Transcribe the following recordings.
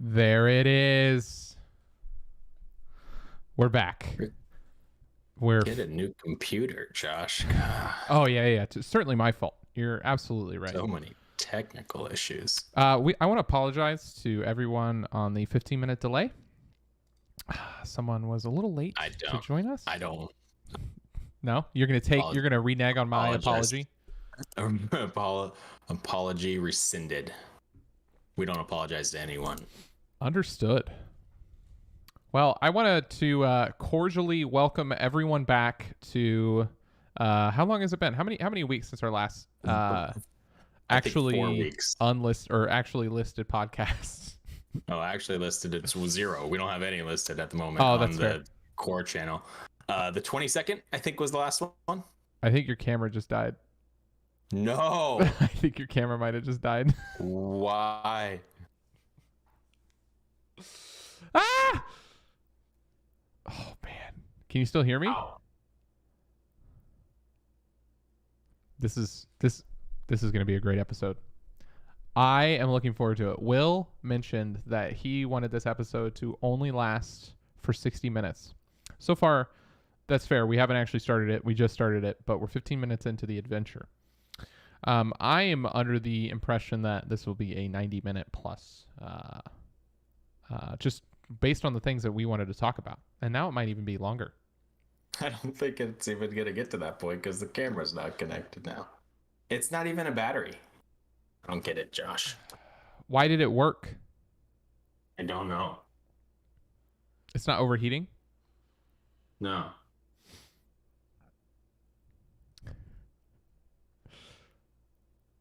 There it is. We're back. Get a new computer, Josh. Oh, yeah. It's certainly my fault. You're absolutely right. So many technical issues. I want to apologize to everyone on the 15-minute delay. Someone was a little late to join us. I don't. No? You're going to renege on my apology? Apology rescinded. We don't apologize to anyone. Understood. Well, I wanted to cordially welcome everyone back to how long has it been? How many weeks since our last actually 4 weeks. Actually listed podcast? Oh, actually listed it's 0. We don't have any listed at the moment that's on fair. the core channel. The 22nd, I think, was the last one. I think your camera just died. No. I think your camera might have just died. Why? Ah! Oh man, can you still hear me? Ow. This is going to be a great episode. I am looking forward to it. Will mentioned that he wanted this episode to only last for 60 minutes. So far, that's fair. We haven't actually started it. We just started it, but we're 15 minutes into the adventure. I am under the impression that this will be a 90-minute plus, just based on the things that we wanted to talk about. And now it might even be longer. I don't think it's even going to get to that point because the camera's not connected now. It's not even a battery. I don't get it, Josh. Why did it work? I don't know. It's not overheating? No.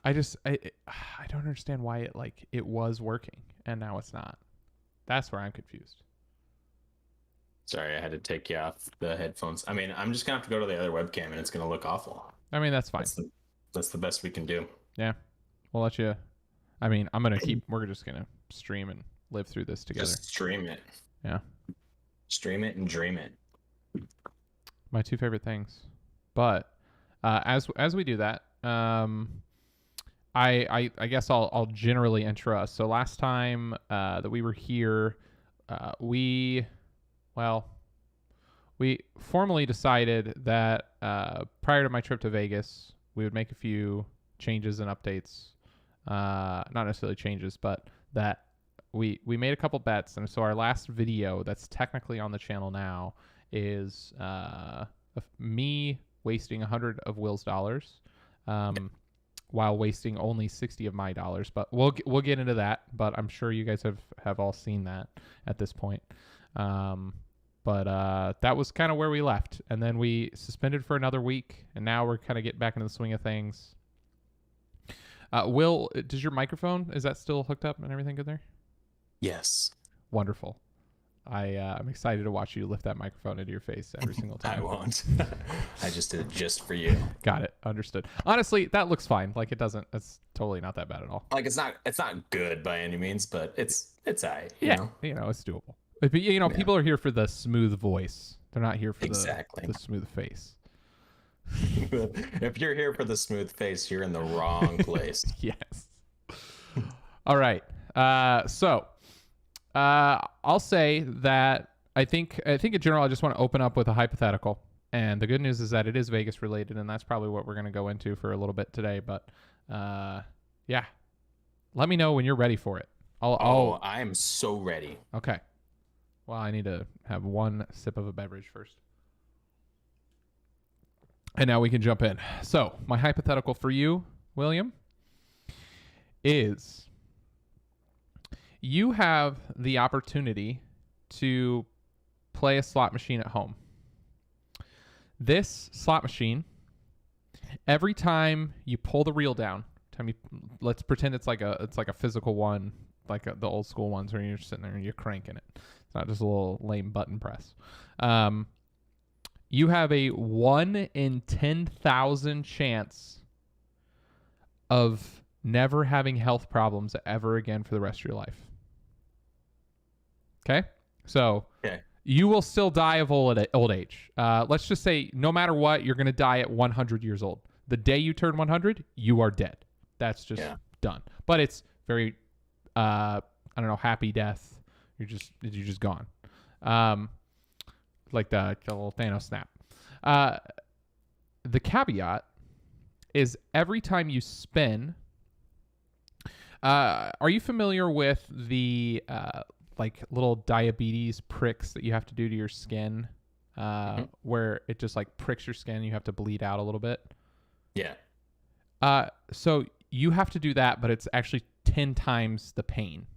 I don't understand why it was working and now it's not. That's where I'm confused. Sorry, I had to take you off the headphones. I mean, I'm just gonna have to go to the other webcam and it's gonna look awful. I mean, that's fine. That's the best we can do. Yeah. We'll let you. I mean, we're just gonna stream and live through this together. Just stream it. Yeah. Stream it and dream it. My two favorite things. But as we do that, I guess I'll generally intro us. So last time that we were here, we formally decided that prior to my trip to Vegas, we would make a few changes and updates. Not necessarily changes, but that we made a couple bets. And so our last video that's technically on the channel now is me wasting 100 of Will's dollars. While wasting only 60 of my dollars, but we'll get into that. But I'm sure you guys have all seen that at this point. But that was kind of where we left, and then we suspended for another week, and now we're kind of getting back into the swing of things. Will, does your microphone, is that still hooked up and everything good there? Yes. Wonderful. I'm excited to watch you lift that microphone into your face every single time. I won't. I just did it just for you. Got it. Understood. Honestly, that looks fine. Like it's totally not that bad at all. Like it's not good by any means, but it's alright. You know, it's doable. But people are here for the smooth voice. They're not here for the smooth face. If you're here for the smooth face, you're in the wrong place. Yes. All right. So I'll say that I think in general, I just want to open up with a hypothetical. And the good news is that it is Vegas related, and that's probably what we're going to go into for a little bit today. But yeah, let me know when you're ready for it. I am so ready. Okay. Well, I need to have one sip of a beverage first. And now we can jump in. So my hypothetical for you, William, is you have the opportunity to play a slot machine at home. This slot machine, every time you pull the reel down, let's pretend it's like a physical one, like the old school ones where you're sitting there and you're cranking it. It's not just a little lame button press. You have a 1 in 10,000 chance of never having health problems ever again for the rest of your life. Okay? So you will still die of old age. Let's just say no matter what, you're going to die at 100 years old. The day you turn 100, you are dead. That's just done. But it's very I don't know, happy death. You're just gone. Like the little Thanos snap. The caveat is every time you spin. Are you familiar with the like little diabetes pricks that you have to do to your skin, where it just like pricks your skin and you have to bleed out a little bit? Yeah. So you have to do that, but it's actually 10 times the pain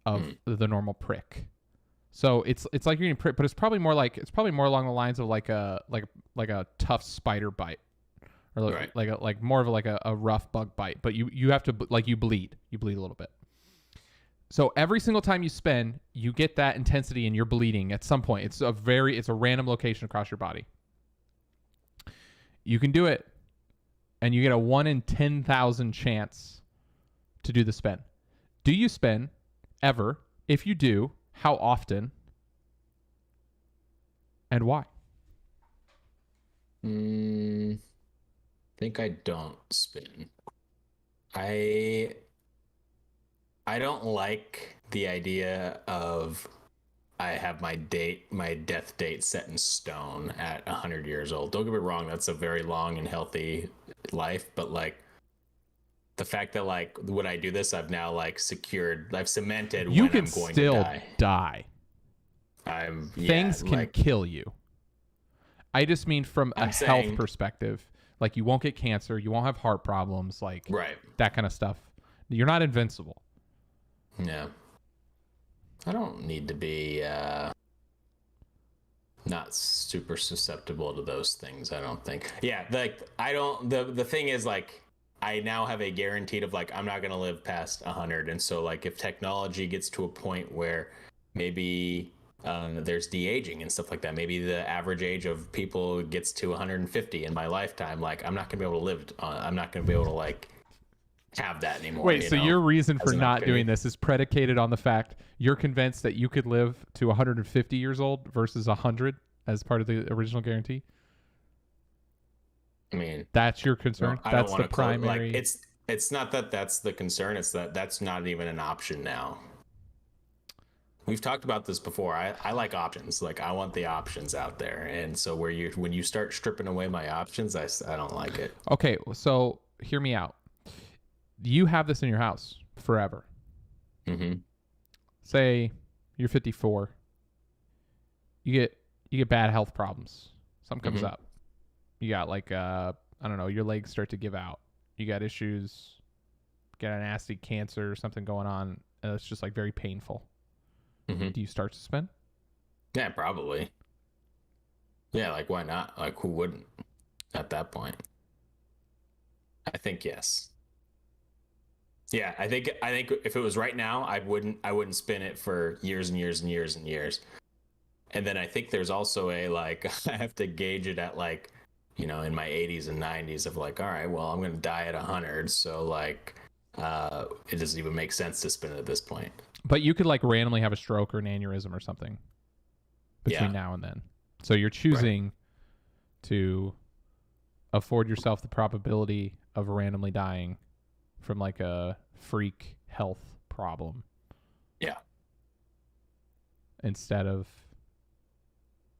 of the normal prick. So it's like you're getting pricked, but it's probably more along the lines of like a tough spider bite. Or like more of a rough bug bite, but you have to you bleed a little bit. So every single time you spin, you get that intensity and you're bleeding at some point. It's a random location across your body. You can do it, and you get a 1 in 10,000 chance to do the spin. Do you spin ever? If you do, how often? And why? Think I don't spin. I don't like the idea of I have my death date set in stone at 100 years old. Don't get me wrong, that's a very long and healthy life, but like the fact that like when I do this, I've now like I've cemented you when can I'm going still to die. Things can kill you. I just mean from a health perspective. Like you won't get cancer, you won't have heart problems, like that kind of stuff. You're not invincible. Yeah. I don't need to be not super susceptible to those things, I don't think. Yeah, like I don't the thing is like I now have a guaranteed of like I'm not going to live past 100, and so like if technology gets to a point where maybe there's de-aging and stuff like that. Maybe the average age of people gets to 150 in my lifetime. Like, I'm not going to be able to live. I'm not going to be able to like have that anymore. Wait, so your reason for not doing this is predicated on the fact you're convinced that you could live to 150 years old versus 100 as part of the original guarantee? I mean, that's your concern. No, that's the primary. Like, it's not that that's the concern. It's that that's not even an option now. We've talked about this before. I like options. Like I want the options out there. And so when you start stripping away my options, I don't like it. Okay, so hear me out. You have this in your house forever. Mm-hmm. Say you're 54. You get bad health problems. Something comes up. You got like I don't know, your legs start to give out. You got issues, get a nasty cancer or something going on, and it's just like very painful. Mm-hmm. Do you start to spin? Yeah, probably. Yeah, like why not? Like who wouldn't at that point? I think yes. Yeah, I think if it was right now, I wouldn't spin it for years and years and years and years. And then I think there's also a like I have to gauge it at like, you know, in my 80s and 90s of like, all right, well, I'm going to die at 100, so like it doesn't even make sense to spin it at this point. But you could like randomly have a stroke or an aneurysm or something between now and then. So you're choosing to afford yourself the probability of randomly dying from like a freak health problem. Yeah. Instead of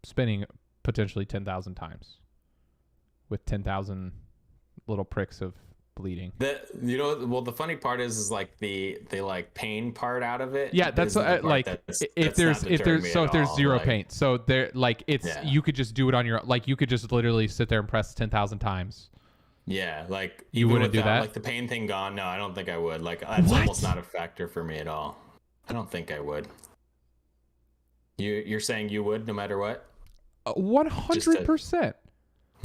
spinning potentially 10,000 times with 10,000 little pricks of bleeding. The funny part is like the like pain part out of it. Yeah, that's like if there's zero pain, so there like it's you could just do it on your like you could just literally sit there and press 10,000 times. Yeah, like you wouldn't do that. Like the pain thing gone. No, I don't think I would. Like that's almost not a factor for me at all. I don't think I would. You're saying you would no matter what? 100%.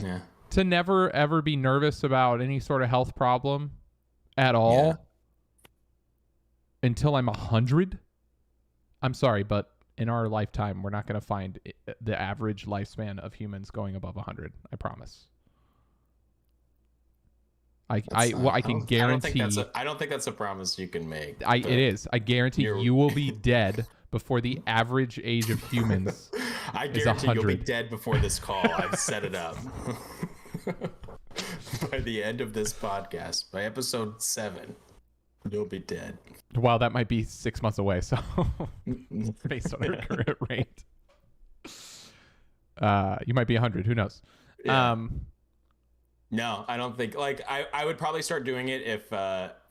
Yeah. To never ever be nervous about any sort of health problem at all until I'm 100. I'm sorry, but in our lifetime, we're not going to find the average lifespan of humans going above 100. I promise. I can guarantee. I don't think that's a promise you can make. It is. I guarantee you will be dead before the average age of humans. I guarantee you'll be dead before this call. I've set it up. By the end of this podcast, by episode 7, You'll be dead. Well, that might be 6 months away. So based on our current rate, you might be 100. Who knows? Yeah. No, I don't think like I would probably start doing it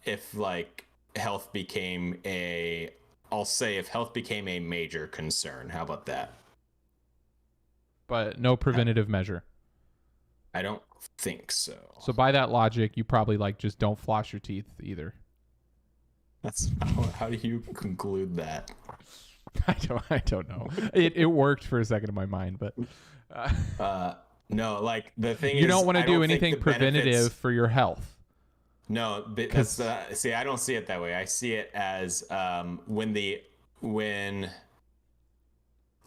if like health became a I'll say if health became a major concern. How about that? But no preventative measure. I don't think so. So by that logic, you probably like just don't floss your teeth either. That's how do you conclude that? I don't know. It worked for a second in my mind, but no, like the thing you is, don't want to I do don't think anything the preventative benefits- for your health. No, but that's see, I don't see it that way. I see it as when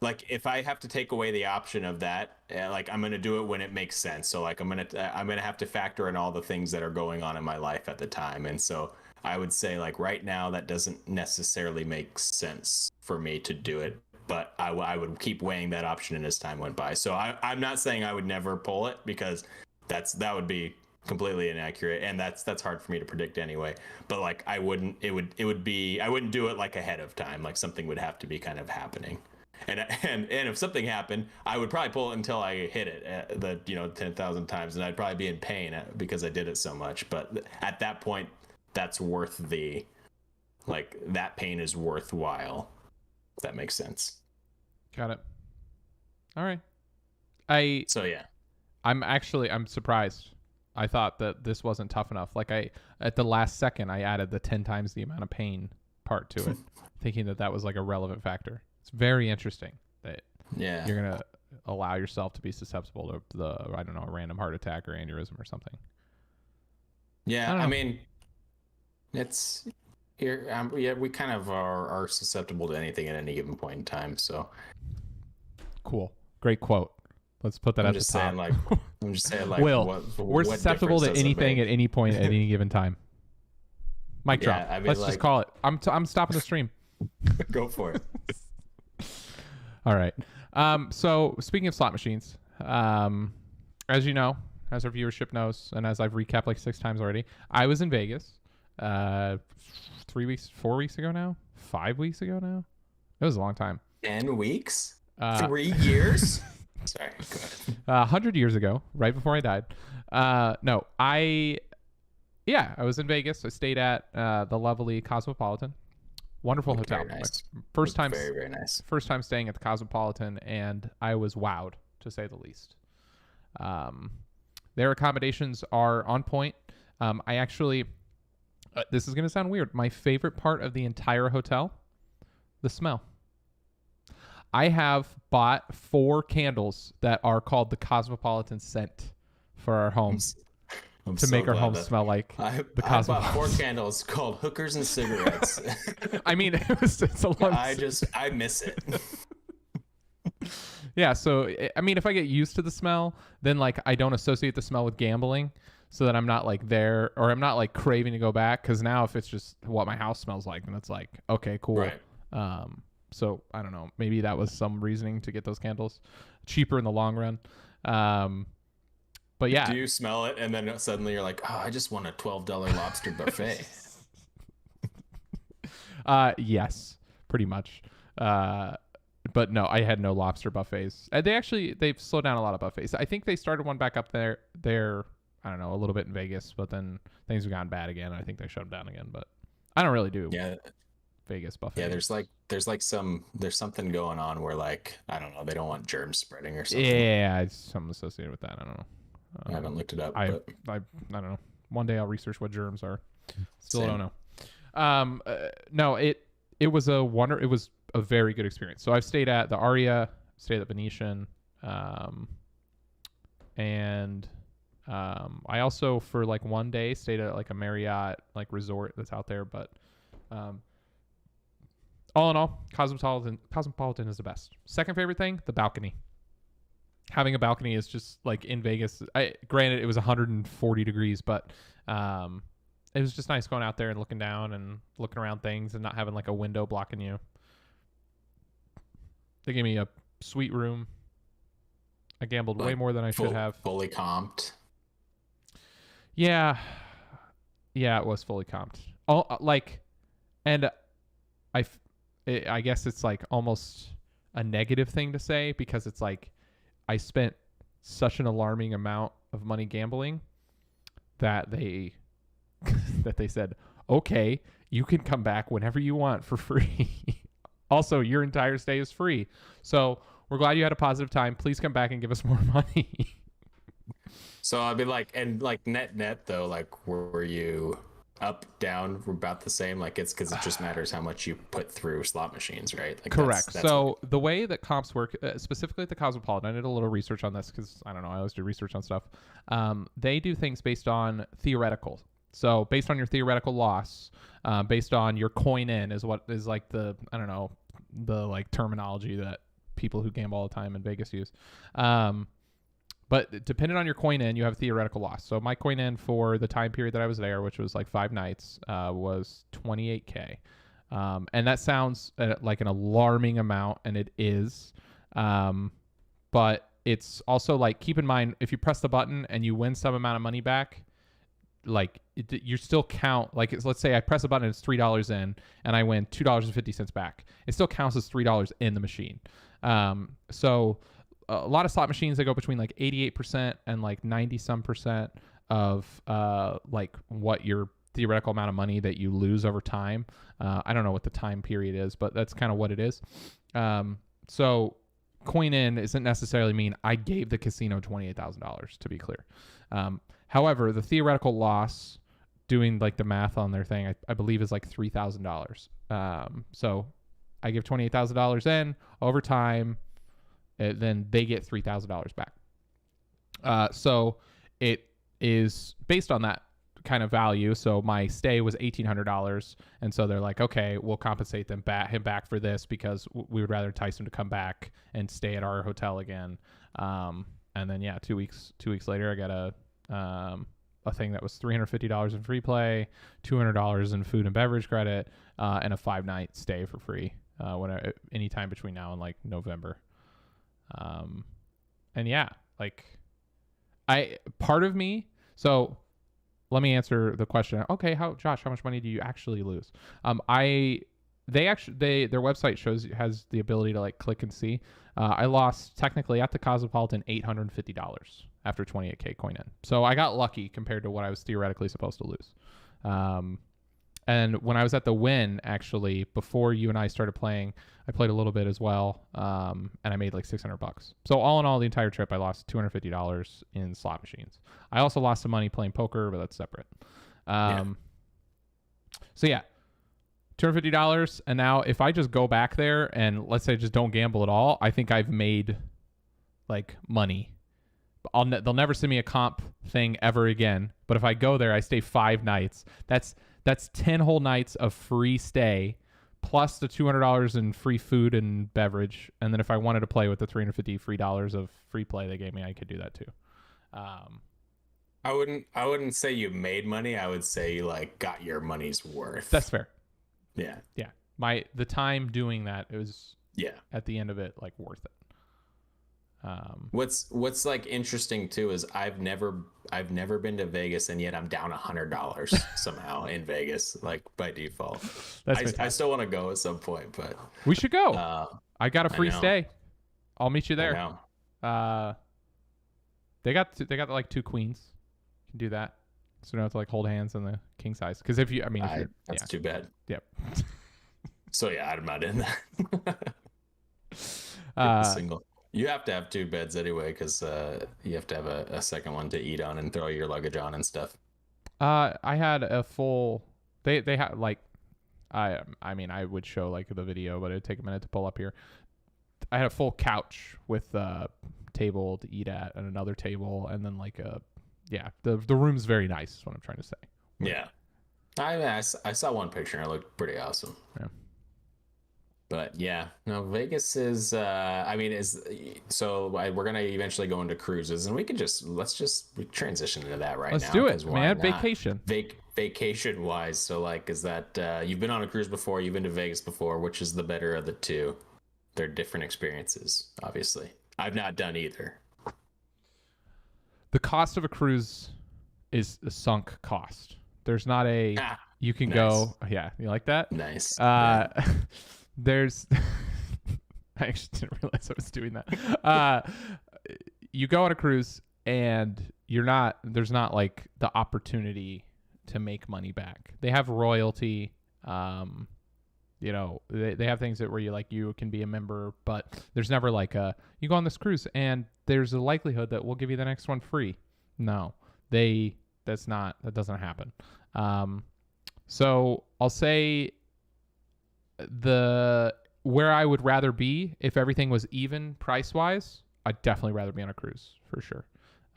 like if I have to take away the option of that, like I'm gonna do it when it makes sense. So like I'm gonna have to factor in all the things that are going on in my life at the time, and so I would say like right now that doesn't necessarily make sense for me to do it, but I would keep weighing that option in as time went by. So I'm not saying I would never pull it because that would be completely inaccurate, and that's hard for me to predict anyway. But like I wouldn't it would be I wouldn't do it like ahead of time. Like something would have to be kind of happening. And if something happened, I would probably pull it until I hit it the 10,000 times, and I'd probably be in pain because I did it so much. But at that point, that's worth that pain is worthwhile. If that makes sense. Got it. All right. So yeah, I'm surprised. I thought that this wasn't tough enough. Like at the last second, I added the 10 times the amount of pain part to it, thinking that was like a relevant factor. It's very interesting that you're going to allow yourself to be susceptible to a random heart attack or aneurysm or something. Yeah, I mean, it's here. We kind of are susceptible to anything at any given point in time. So cool. Great quote. Let's put that at the top. I'm just saying, like, Will, we're susceptible to anything at any point at any given time. Mic drop. I mean, let's just call it. I'm stopping the stream. Go for it. All right. So speaking of slot machines, as you know, as our viewership knows, and as I've recapped like 6 times already, I was in Vegas 4 weeks ago now, 5 weeks ago now. It was a long time. 10 weeks? 3 years? Sorry, go ahead. 100 years ago, right before I died. I was in Vegas. I stayed at the lovely Cosmopolitan. Wonderful hotel. Very nice. First time, very, very nice. First time staying at the Cosmopolitan, and I was wowed, to say the least. Their accommodations are on point. I actually, this is going to sound weird. My favorite part of the entire hotel, the smell. I have bought 4 candles that are called the Cosmopolitan scent for our homes to make our homes smell like the Cosmopolitan. I bought 4 candles called hookers and cigarettes. I mean, it's a long. I miss it. Yeah, so I mean, if I get used to the smell, then like I don't associate the smell with gambling, so that I'm not like there, or I'm not like craving to go back. Because now, if it's just what my house smells like, then it's like, okay, cool. Right. So I don't know. Maybe that was some reasoning to get those candles. Cheaper in the long run. But yeah. Do you smell it and then suddenly you're like, oh, I just want a $12 lobster buffet? Yes, pretty much. But no, I had no lobster buffets. They've slowed down a lot of buffets. I think they started one back up there, I don't know, a little bit in Vegas, but then things have gone bad again. I think they shut them down again, but I don't really do. Yeah. Vegas buffet. Yeah, there's something going on where like I don't know, they don't want germs spreading or something. Yeah, it's something associated with that. I don't know. I haven't looked it up. I don't know. One day I'll research what germs are. Still Same. don't know. No, it was a very good experience. So I've stayed at the Aria, stayed at the Venetian, and I also for like one day stayed at like a Marriott like resort that's out there, but all in all, Cosmopolitan is the best. Second favorite thing, the balcony. Having a balcony is just like in Vegas. Granted, it was 140 degrees, but it was just nice going out there and looking down and looking around things and not having like a window blocking you. They gave me a sweet room. I gambled way more than I should have. Fully comped. Yeah, it was fully comped. like, and I guess it's like almost a negative thing to say because it's like I spent such an alarming amount of money gambling that they that they said, okay, you can come back whenever you want for free. Also, your entire stay is free. So we're glad you had a positive time. Please come back and give us more money. So I'd be like, and like net though, like were you up, down, about the same? Like it's because it just matters how much you put through slot machines, right? Like Correct. That's So the way that comps work, specifically at the Cosmopolitan, I did a little research on this because I don't know, I always do research on stuff. They do things based on theoretical. So based on your theoretical loss, based on your coin in is what is like the, I don't know, the like terminology that people who gamble all the time in Vegas use. But depending on your coin in, you have theoretical loss. So my coin in for the time period that I was there, which was like 5 nights, was 28K. And that sounds like an alarming amount, and it is. But it's also like, keep in mind, if you press the button and you win some amount of money back, like you still count, like let's say I press a button and it's $3 in and I win $2.50 back. It still counts as $3 in the machine. So a lot of slot machines, they go between like 88% and like 90 some percent of like what your theoretical amount of money that you lose over time. I don't know what the time period is, but that's kind of what it is. So coin in doesn't necessarily mean I gave the casino $28,000, to be clear. However, the theoretical loss, doing like the math on their thing, I believe is like $3,000. So I give $28,000 in over time, then they get $3,000 back. So it is based on that kind of value. So my stay was $1,800, and so they're like, okay, we'll compensate him back for this because we would rather entice him to come back and stay at our hotel again. And then 2 weeks later, I got a thing that was $350 in free play, $200 in food and beverage credit, and a 5-night stay for free anytime between now and like November. And like part of me, so let me answer the question. Okay, Josh, how much money do you actually lose? Their website has the ability to like click and see. I lost technically at the Cosmopolitan $850 after 28K coin in. So I got lucky compared to what I was theoretically supposed to lose. And when I was at the Wynn, actually, before you and I started playing, I played a little bit as well, and I made like $600. So all in all, the entire trip, I lost $250 in slot machines. I also lost some money playing poker, but that's separate. So $250. And now if I just go back there and let's say just don't gamble at all, I think I've made like money. They'll never send me a comp thing ever again. But if I go there, I stay 5 nights. That's 10 whole nights of free stay, plus the $200 in free food and beverage. And then if I wanted to play with the $350 free dollars of free play they gave me, I could do that too. I wouldn't say you made money. I would say you like got your money's worth. That's fair. Yeah. The time doing that, it was at the end of it like worth it. What's like interesting too is I've never been to Vegas, and yet I'm down $100 somehow in Vegas, like by default. I still want to go at some point, but we should go. I got a free stay. I'll meet you there. They got like 2 queens. You can do that, so you don't have to like hold hands in the king size. Because that's too bad. Yep. So I'm not in that. Single. You have to have 2 beds anyway, because you have to have a second one to eat on and throw your luggage on and stuff. I had a full. They had like, I would show like the video, but it'd take a minute to pull up here. I had a full couch with a table to eat at and another table, and then like the room's very nice. Is what I'm trying to say. Yeah, I saw one picture and it looked pretty awesome. Yeah. But Vegas is. So we're gonna eventually go into cruises, and let's just transition into that right now. Let's do it, man. Vacation. Vacation wise, so like, is that you've been on a cruise before? You've been to Vegas before. Which is the better of the two? They're different experiences, obviously. I've not done either. The cost of a cruise is a sunk cost. There's not a You can Nice. go. Yeah, you like that? Nice. There's. I actually didn't realize I was doing that. You go on a cruise and there's not like the opportunity to make money back. They have royalty. They have things that where you can be a member, but there's never like you go on this cruise and there's a likelihood that we'll give you the next one free. No, that doesn't happen. So I'll say where I would rather be if everything was even price wise, I'd definitely rather be on a cruise for sure.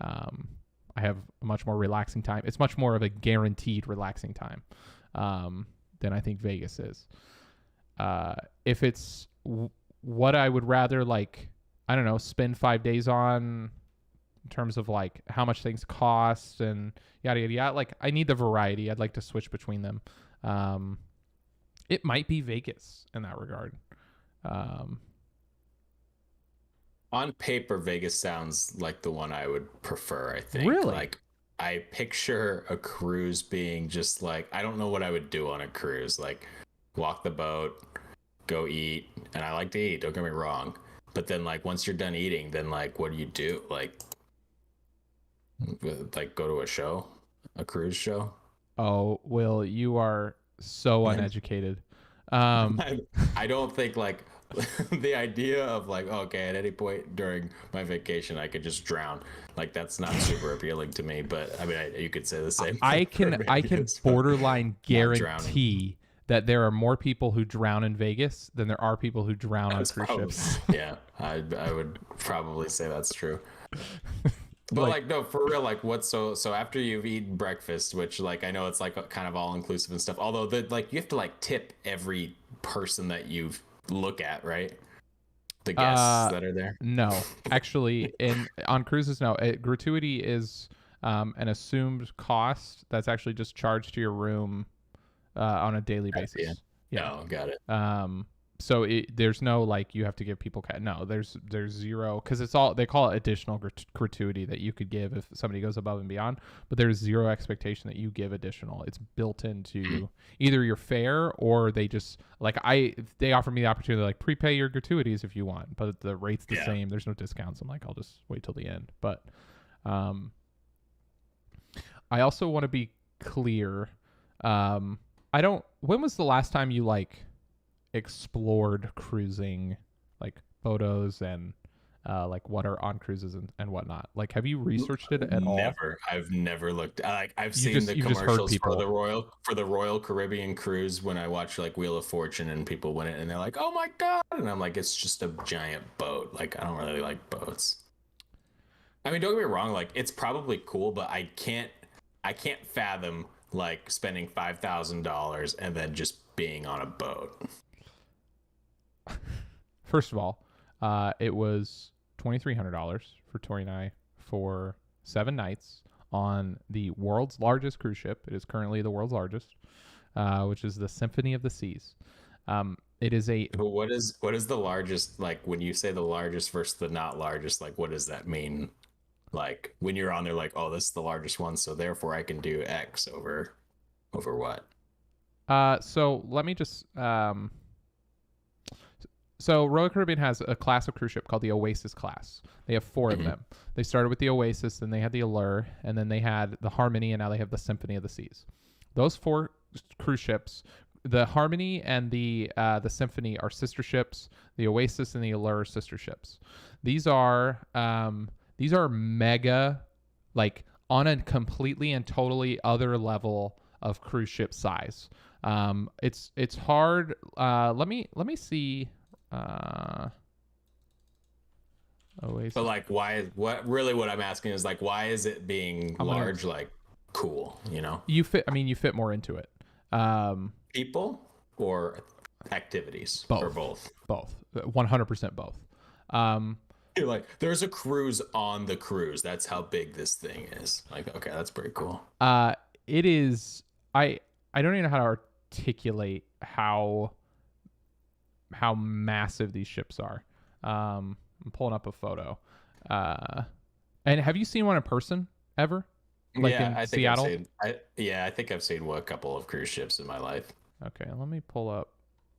I have a much more relaxing time. It's much more of a guaranteed relaxing time than I think Vegas is. If it's what I would rather I don't know, spend 5 days on in terms of like how much things cost and yada yada yada. Like I need the variety. I'd like to switch between them. It might be Vegas in that regard. On paper, Vegas sounds like the one I would prefer, I think. Really? Like, I picture a cruise being just like, I don't know what I would do on a cruise. Like, walk the boat, go eat. And I like to eat, don't get me wrong. But then, like, once you're done eating, then, like, what do you do? Like go to a show? A cruise show? Oh, Will, you are so uneducated. I don't think, like, the idea of like, okay, at any point during my vacation I could just drown, like that's not super appealing to me. But I mean, you could say the same. I can borderline guarantee that there are more people who drown in Vegas than there are people who drown on cruise ships. Yeah, I would probably say that's true. But like no, for real, like what? So after you've eaten breakfast, which like I know it's like kind of all inclusive and stuff. Although you have to like tip every person that you've look at, right? The guests that are there. No, actually, on cruises, no. Gratuity is an assumed cost that's actually just charged to your room on a daily basis. Yeah, oh, got it. So there's no like you have to give people no, there's zero, because it's all, they call it additional gratuity that you could give if somebody goes above and beyond, but there's zero expectation that you give additional. It's built into either your fare, or they just like they offer me the opportunity to like prepay your gratuities if you want, but the rate's the same. There's no discounts. I'm like, I'll just wait till the end. But I also want to be clear. When was the last time you like explored cruising, like photos and like what are on cruises and whatnot? Like, have you researched it at all? I've never looked. I've seen the commercials for the Royal Caribbean cruise when I watch like Wheel of Fortune and people win it and they're like, oh my god, and I'm like, it's just a giant boat. Like, I don't really like boats. I mean, don't get me wrong, like it's probably cool, but I can't fathom like spending $5,000 and then just being on a boat. First of all, it was $2,300 for Tori and I for 7 nights on the world's largest cruise ship. It is currently the world's largest, which is the Symphony of the Seas. It is a. But what is the largest? Like when you say the largest versus the not largest, like what does that mean? Like when you're on there, like, oh, this is the largest one, so therefore I can do X over what? So let me just. So Royal Caribbean has a class of cruise ship called the Oasis class. They have 4 of them. They started with the Oasis, then they had the Allure, and then they had the Harmony, and now they have the Symphony of the Seas. Those 4 cruise ships, the Harmony and the Symphony are sister ships. The Oasis and the Allure are sister ships. These are mega, like on a completely and totally other level of cruise ship size. It's hard. Let me see. Oasis. But like, what I'm asking is like, why is it being large? Like, cool, you know? You fit more into it. People or activities? Both. Or both? Both. 100% both. You're like, there's a cruise on the cruise. That's how big this thing is. Like, okay, that's pretty cool. It is. I don't even know how to articulate how massive these ships are. I'm pulling up a photo. And have you seen one in person ever? like Yeah, in I think Seattle? I think I've seen a couple of cruise ships in my life. Okay, let me pull up.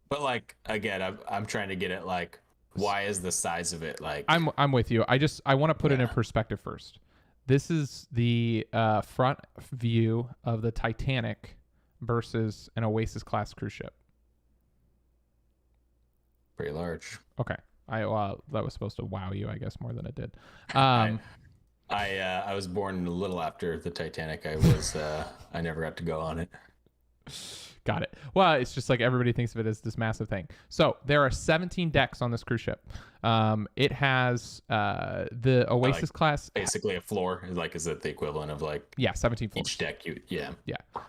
But like again, I'm trying to get at like why is the size of it like I'm with you. I want to put it in yeah. perspective first. This is the front view of the Titanic versus an Oasis class cruise ship. Pretty large. Okay, that was supposed to wow you, I guess, more than it did. I I was born a little after the Titanic. I never got to go on it. Got it. Well, it's just like everybody thinks of it as this massive thing. So there are 17 decks on this cruise ship. It has the Oasis like class. Basically a floor. Like, is it the equivalent of like 17 floors. each deck? Yeah.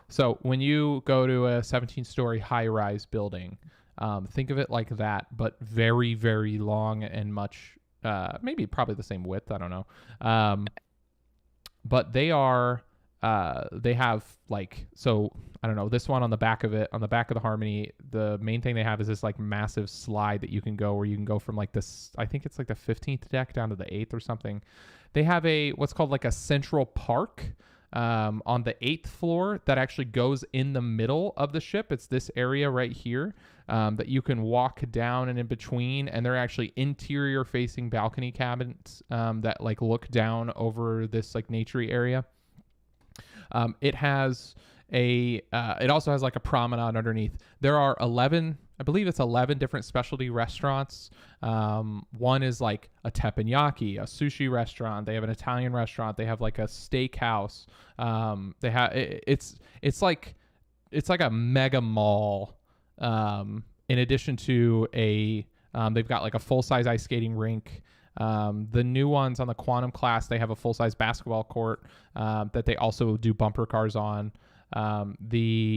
So when you go to a 17-story high-rise building, think of it like that, but very, very long and much, maybe probably the same width. I don't know. But they have like, so I don't know, this one on the back of the Harmony, the main thing they have is this like massive slide that you can go where you can go from like this, I think it's like the 15th deck down to the 8th or something. They have what's called like a central park on the 8th floor that actually goes in the middle of the ship. It's this area right here that you can walk down and in between, and they're actually interior facing balcony cabins that like look down over this like naturey area. It also has like a promenade underneath. There are 11, I believe it's 11 different specialty restaurants. One is like a teppanyaki, a sushi restaurant. They have an Italian restaurant. They have like a steakhouse. They have it's like a mega mall. In addition to they've got like a full size ice skating rink. The new ones on the Quantum class, they have a full-size basketball court that they also do bumper cars on. There's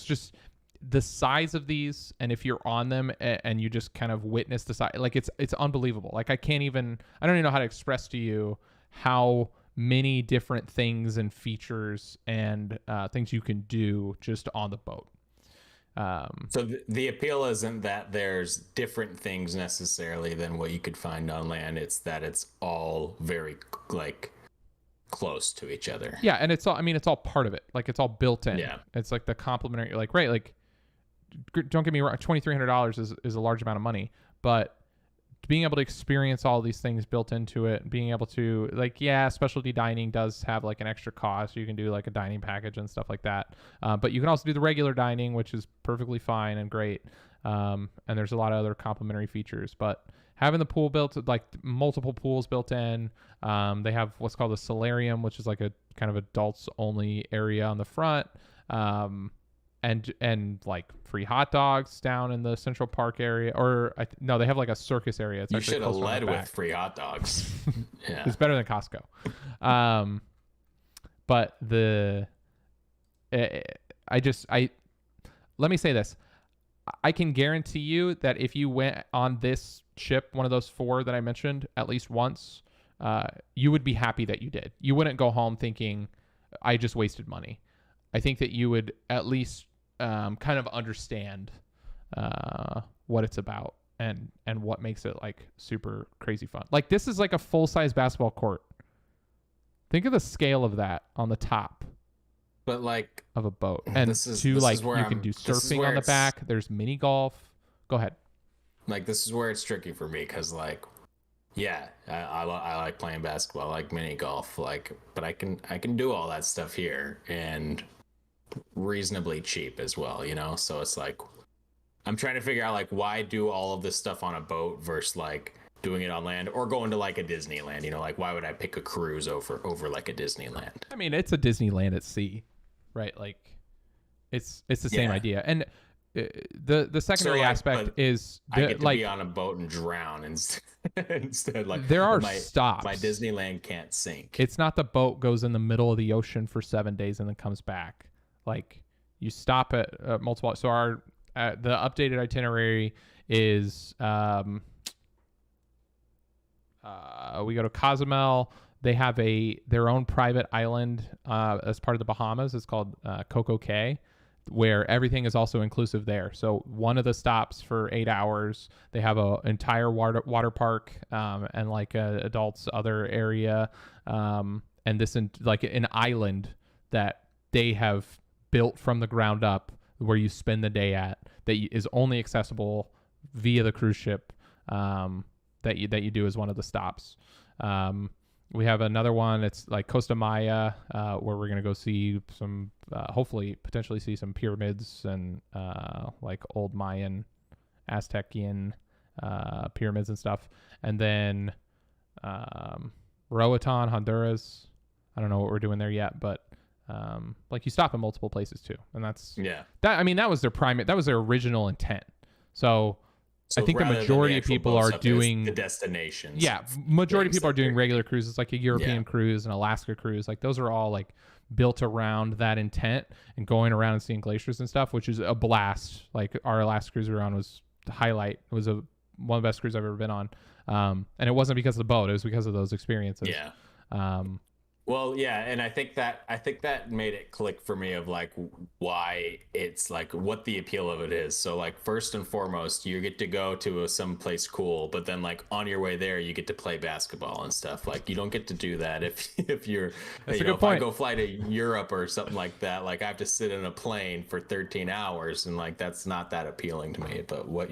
just the size of these, and if you're on them and you just kind of witness the size, like it's unbelievable. Like I don't even know how to express to you how many different things and features and things you can do just on the boat. So the appeal isn't that there's different things necessarily than what you could find on land. It's that it's all very like close to each other. Yeah, and it's all part of it. Like it's all built in. Yeah. It's like the complementary. Like right, like don't get me wrong, $2,300 is a large amount of money, but being able to experience all these things built into it, being able to like, yeah, specialty dining does have like an extra cost. You can do like a dining package and stuff like that. But you can also do the regular dining, which is perfectly fine and great. And there's a lot of other complementary features, but having the pool built, like multiple pools built in, they have what's called a solarium, which is like a kind of adults only area on the front. And like free hot dogs down in the Central Park area, or no, they have like a circus area. You should have led with free hot dogs. Yeah, it's better than Costco. But let me say this: I can guarantee you that if you went on this ship, one of those 4 that I mentioned, at least once, you would be happy that you did. You wouldn't go home thinking, "I just wasted money." I think that you would at least kind of understand what it's about and what makes it like super crazy fun. Like this is like a full-size basketball court. Think of the scale of that on the top. But like of a boat, and you can do surfing on the back. There's mini golf. Go ahead. Like this is where it's tricky for me because like, yeah, I like playing basketball, I like mini golf, like, but I can do all that stuff here and reasonably cheap as well, you know. So it's like I'm trying to figure out like why do all of this stuff on a boat versus like doing it on land or going to like a Disneyland, you know, like why would I pick a cruise over like a Disneyland? I mean, it's a Disneyland at sea, right? Like it's the same idea. And the secondary aspect is I get to be on a boat and drown instead. Like there are stops. My Disneyland can't sink. It's not the boat goes in the middle of the ocean for 7 days and then comes back. Like you stop at multiple. So our the updated itinerary is we go to Cozumel. They have their own private island as part of the Bahamas. It's called Coco Cay. where everything is also inclusive there. So one of the stops for 8 hours, they have a entire water park, and like a adults other area, and this like an island that they have built from the ground up, where you spend the day at, that is only accessible via the cruise ship, that you do as one of the stops. We have another one. It's like Costa Maya, where we're gonna go see some, hopefully, potentially see some pyramids and like old Mayan, Aztecian pyramids and stuff. And then Roatan, Honduras. I don't know what we're doing there yet, but like you stop in multiple places too, and that's that. I mean, that was their original intent. So I think the majority of people are doing the destinations. Yeah, majority of people are doing regular cruises, like a European cruise, an Alaska cruise. Like those are all like built around that intent and going around and seeing glaciers and stuff, which is a blast. Like our last cruise we were on was the highlight. It was one of the best cruises I've ever been on, and it wasn't because of the boat. It was because of those experiences. Yeah. Well, yeah, and I think that made it click for me of like why it's like what the appeal of it is. So like first and foremost, you get to go to some place cool, but then like on your way there, you get to play basketball and stuff. Like you don't get to do that if you're if I go fly to Europe or something like that. Like I have to sit in a plane for 13 hours, and like that's not that appealing to me. But what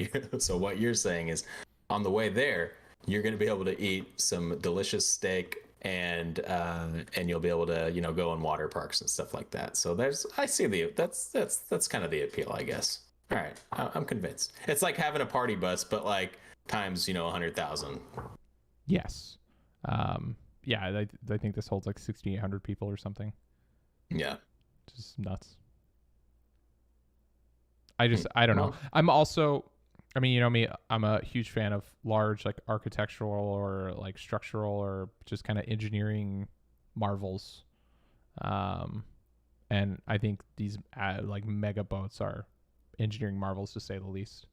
you're saying is, on the way there, you're going to be able to eat some delicious steak. And you'll be able to go in water parks and stuff like that. So that's kind of the appeal, I guess. All right, I'm convinced. It's like having a party bus, but like times 100,000. Yes. Yeah, I think this holds like 6,800 people or something. Yeah. Just nuts. I don't know. I'm also, I mean, you know me, I'm a huge fan of large, like architectural or like structural or just kind of engineering marvels. And I think these like mega boats are engineering marvels, to say the least.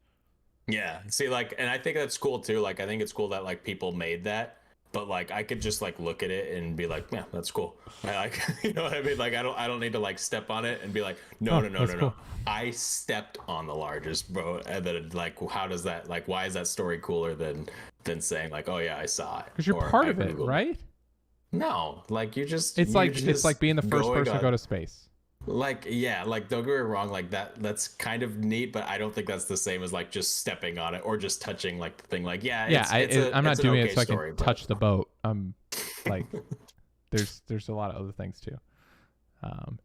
Yeah. See, like, and I think that's cool too. Like, I think it's cool that like people made that, but like I could just like look at it and be like, yeah, that's cool. I like, you know what I mean? Like, I don't need to like step on it and be like, no. Cool. I stepped on the largest boat, and then like, how does that, like, why is that story cooler than saying like, oh yeah, I saw it? Because you're part of it, right? No, like it's like being the first person to go to space. Like, yeah, like don't get me wrong, like that's kind of neat, but I don't think that's the same as like just stepping on it or just touching like the thing. Like, yeah, I'm not doing it so I can touch the boat. Like, there's a lot of other things too.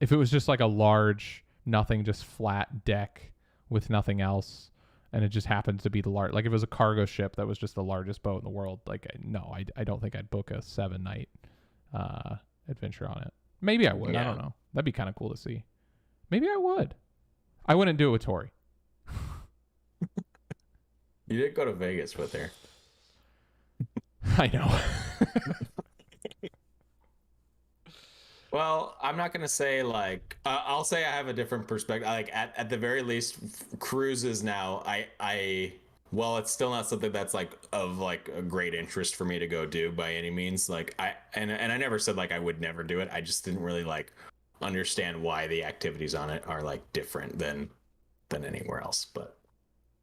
If it was just like a large, nothing, just flat deck with nothing else, and it just happens to be the large, like if it was a cargo ship that was just the largest boat in the world, like I don't think I'd book a 7-night adventure on it. Maybe I would. Yeah. I don't know. That'd be kind of cool to see. Maybe I would. I wouldn't do it with Tori. You did go to Vegas with her. I know. Well, I'm not going to say like, I'll say I have a different perspective. Like at the very least, cruises now, well, it's still not something that's like of like a great interest for me to go do by any means. Like I never said like I would never do it. I just didn't really like understand why the activities on it are like different than anywhere else. But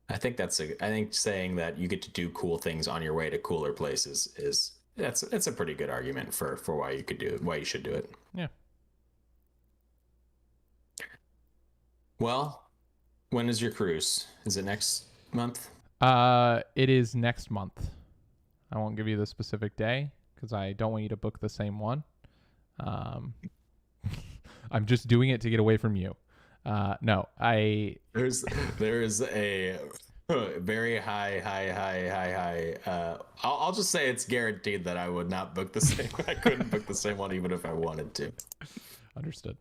I think I think saying that you get to do cool things on your way to cooler places that's a pretty good argument for why you should do it. Yeah. Well, when is your cruise? Is it next month? It is next month. I won't give you the specific day because I don't want you to book the same one. I'm just doing it to get away from you. No, there's a very high. I'll just say it's guaranteed that I would not book the same. I couldn't book the same one even if I wanted to. Understood.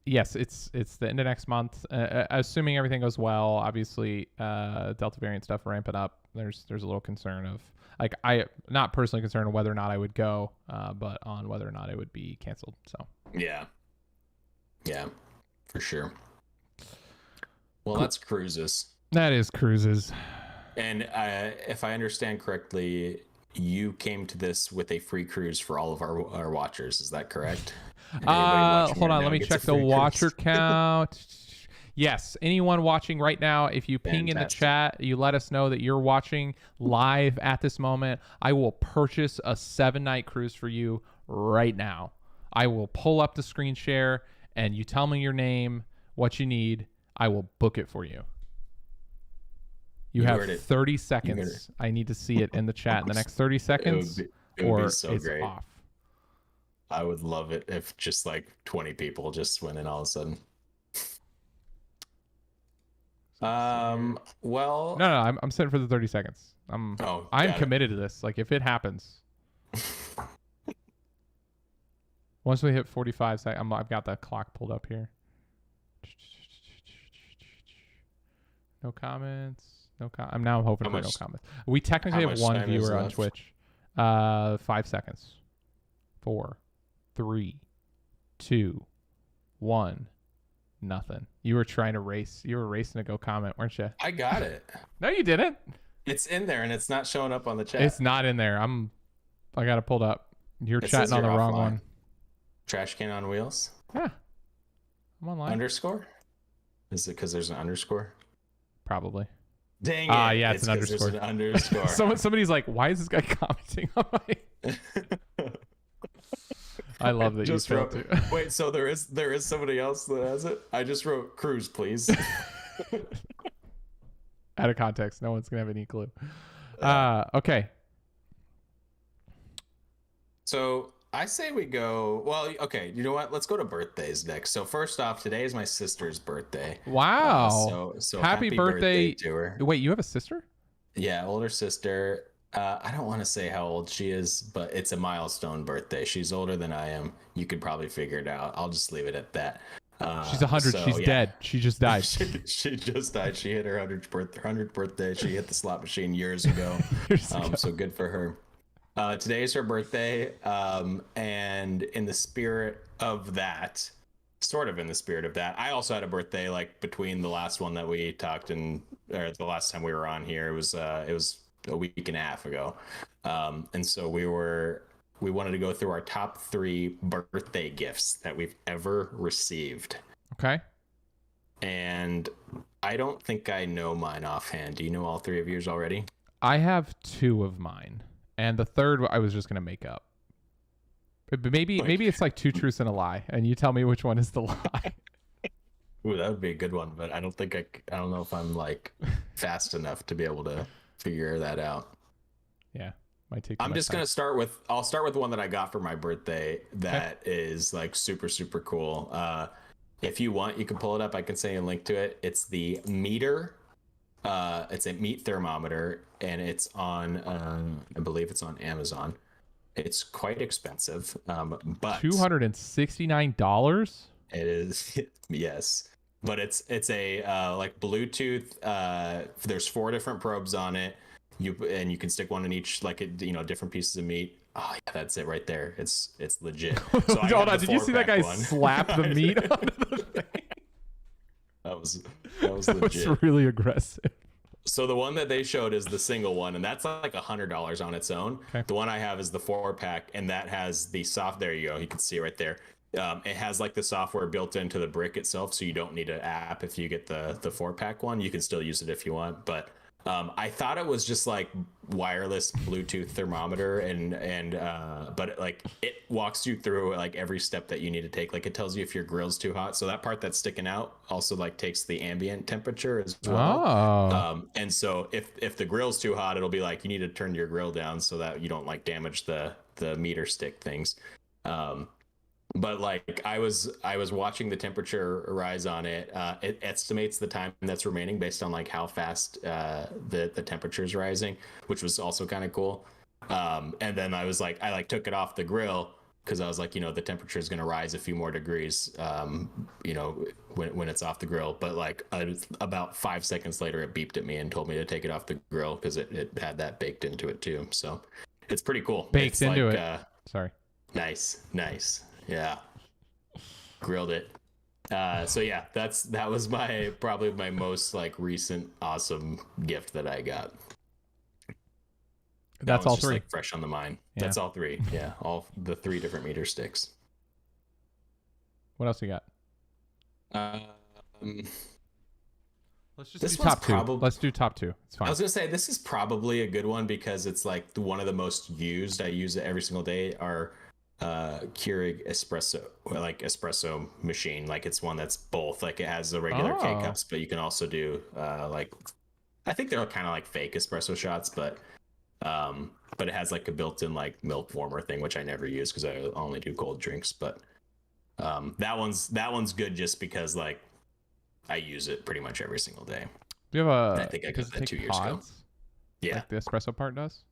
Yes, it's the end of next month. Assuming everything goes well, obviously, Delta variant stuff ramping up. There's a little concern of like I not personally concerned on whether or not I would go, but on whether or not it would be canceled. So yeah, for sure. Well, cool. That's cruises. That is cruises. And if I understand correctly, you came to this with a free cruise for all of our watchers. Is that correct? watching Hold right on. now Let me gets a check the free watcher cruise. count. Yes. Anyone watching right now, if you ping in the Fantastic. chat, you let us know that you're watching live at this moment. I will purchase a 7-night cruise for you right now. I will pull up the screen share and you tell me your name, what you need. I will book it for you. You have heard it. 30 heard seconds. I need to see it in the chat in the next 30 seconds, it would or be so it's great. off. I would love it if just like 20 people just went in all of a sudden. Well, No, I'm setting for the 30 seconds. I'm got it. committed to this. Like, if it happens, once we hit 45 seconds, I've got the clock pulled up here. No comments. I'm now hoping for no comments. We technically how have much one time is viewer on left? Twitch. 5 seconds. 4, 3, 2, 1. Nothing. You were trying to race. You were racing to go comment, weren't you? I got it. No, you didn't. It's in there and it's not showing up on the chat. It's not in there. I got it pulled up. You're It chatting says on the you're wrong offline. one. Trash can on wheels. Yeah. I'm online. Underscore? Is it because there's an underscore? Probably. Dang it. Yeah, it's an 'cause there's underscore. an underscore. Somebody's like, why is this guy commenting on my... I love that Just you failed wrote- to. Wait, so there is somebody else that has it? I just wrote cruise, please. Out of context. No one's going to have any clue. Okay. So I say we go. Well, okay. You know what? Let's go to birthdays next. So first off, today is my sister's birthday. Wow. So Happy birthday to her. Wait, you have a sister? Yeah, older sister. I don't want to say how old she is, but it's a milestone birthday. She's older than I am. You could probably figure it out. I'll just leave it at that. She's 100. so, She's yeah. dead. She just died. she just died. She hit her 100th birthday. She hit the slot machine years ago. So good for her. Today is her birthday. And in the spirit of that, I also had a birthday like between the last one that we talked or the last time we were on here. It was a week and a half ago. And so we wanted to go through our top 3 birthday gifts that we've ever received. Okay. And I don't think I know mine offhand. Do you know all 3 of yours already? I have 2 of mine. And the third I was just going to make up. But maybe it's like 2 truths and a lie. And you tell me which one is the lie. Ooh, that would be a good one. But I don't know if I'm like fast enough to be able to figure that out. Yeah. Might take. I'm just going to start with the one that I got for my birthday. That is like super, super cool. If you want, you can pull it up. I can send you a link to it. It's the meter. It's a meat thermometer, and it's on, I believe it's on Amazon. It's quite expensive, but $269. it is, yes. But it's a like Bluetooth. There's 4 different probes on it. You can stick one in each, like different pieces of meat. Oh yeah, that's it right there. It's legit. So Hold on, did you see that guy slap the meat onto the thing? That was That legit. was really aggressive. So the one that they showed is the single one, and that's like $100 on its own. Okay. The one I have is the 4-pack, and that has the soft. There you go. You can see it right there. It has like the software built into the brick itself, so you don't need an app if you get the 4-pack one. You can still use it if you want, but I thought it was just like wireless Bluetooth thermometer, but like it walks you through like every step that you need to take. Like it tells you if your grill's too hot, so that part that's sticking out also like takes the ambient temperature as well. Oh. And so if the grill's too hot, it'll be like you need to turn your grill down so that you don't like damage the meter stick things. But like I was watching the temperature rise on it. It estimates the time that's remaining based on like how fast the temperature is rising, which was also kind of cool. And then I took it off the grill because I was like, the temperature is going to rise a few more degrees, when it's off the grill. But like about 5 seconds later, it beeped at me and told me to take it off the grill because it had that baked into it too. So it's pretty cool. Baked into it. Sorry. Nice. Yeah, grilled it. So yeah, that was probably my most like recent awesome gift that I got. That's all 3. Like fresh on the mind. Yeah. That's all 3. Yeah, all the 3 different meter sticks. What else you got? Um, Let's just this do one's top two. probably. Let's do top two. It's I fine. was gonna say this is probably a good one because it's like one of the most used. I use it every single day. Our Keurig espresso, like espresso machine. Like it's one that's both. Like it has the regular K Oh, cups, but you can also do like I think they're kind of like fake espresso shots, but it has like a built-in like milk warmer thing, which I never use because I only do cold drinks. But that one's good just because like I use it pretty much every single day. do you have And I a? think I Does got it that take 2 years ago. pods? Yeah. Like the espresso part does.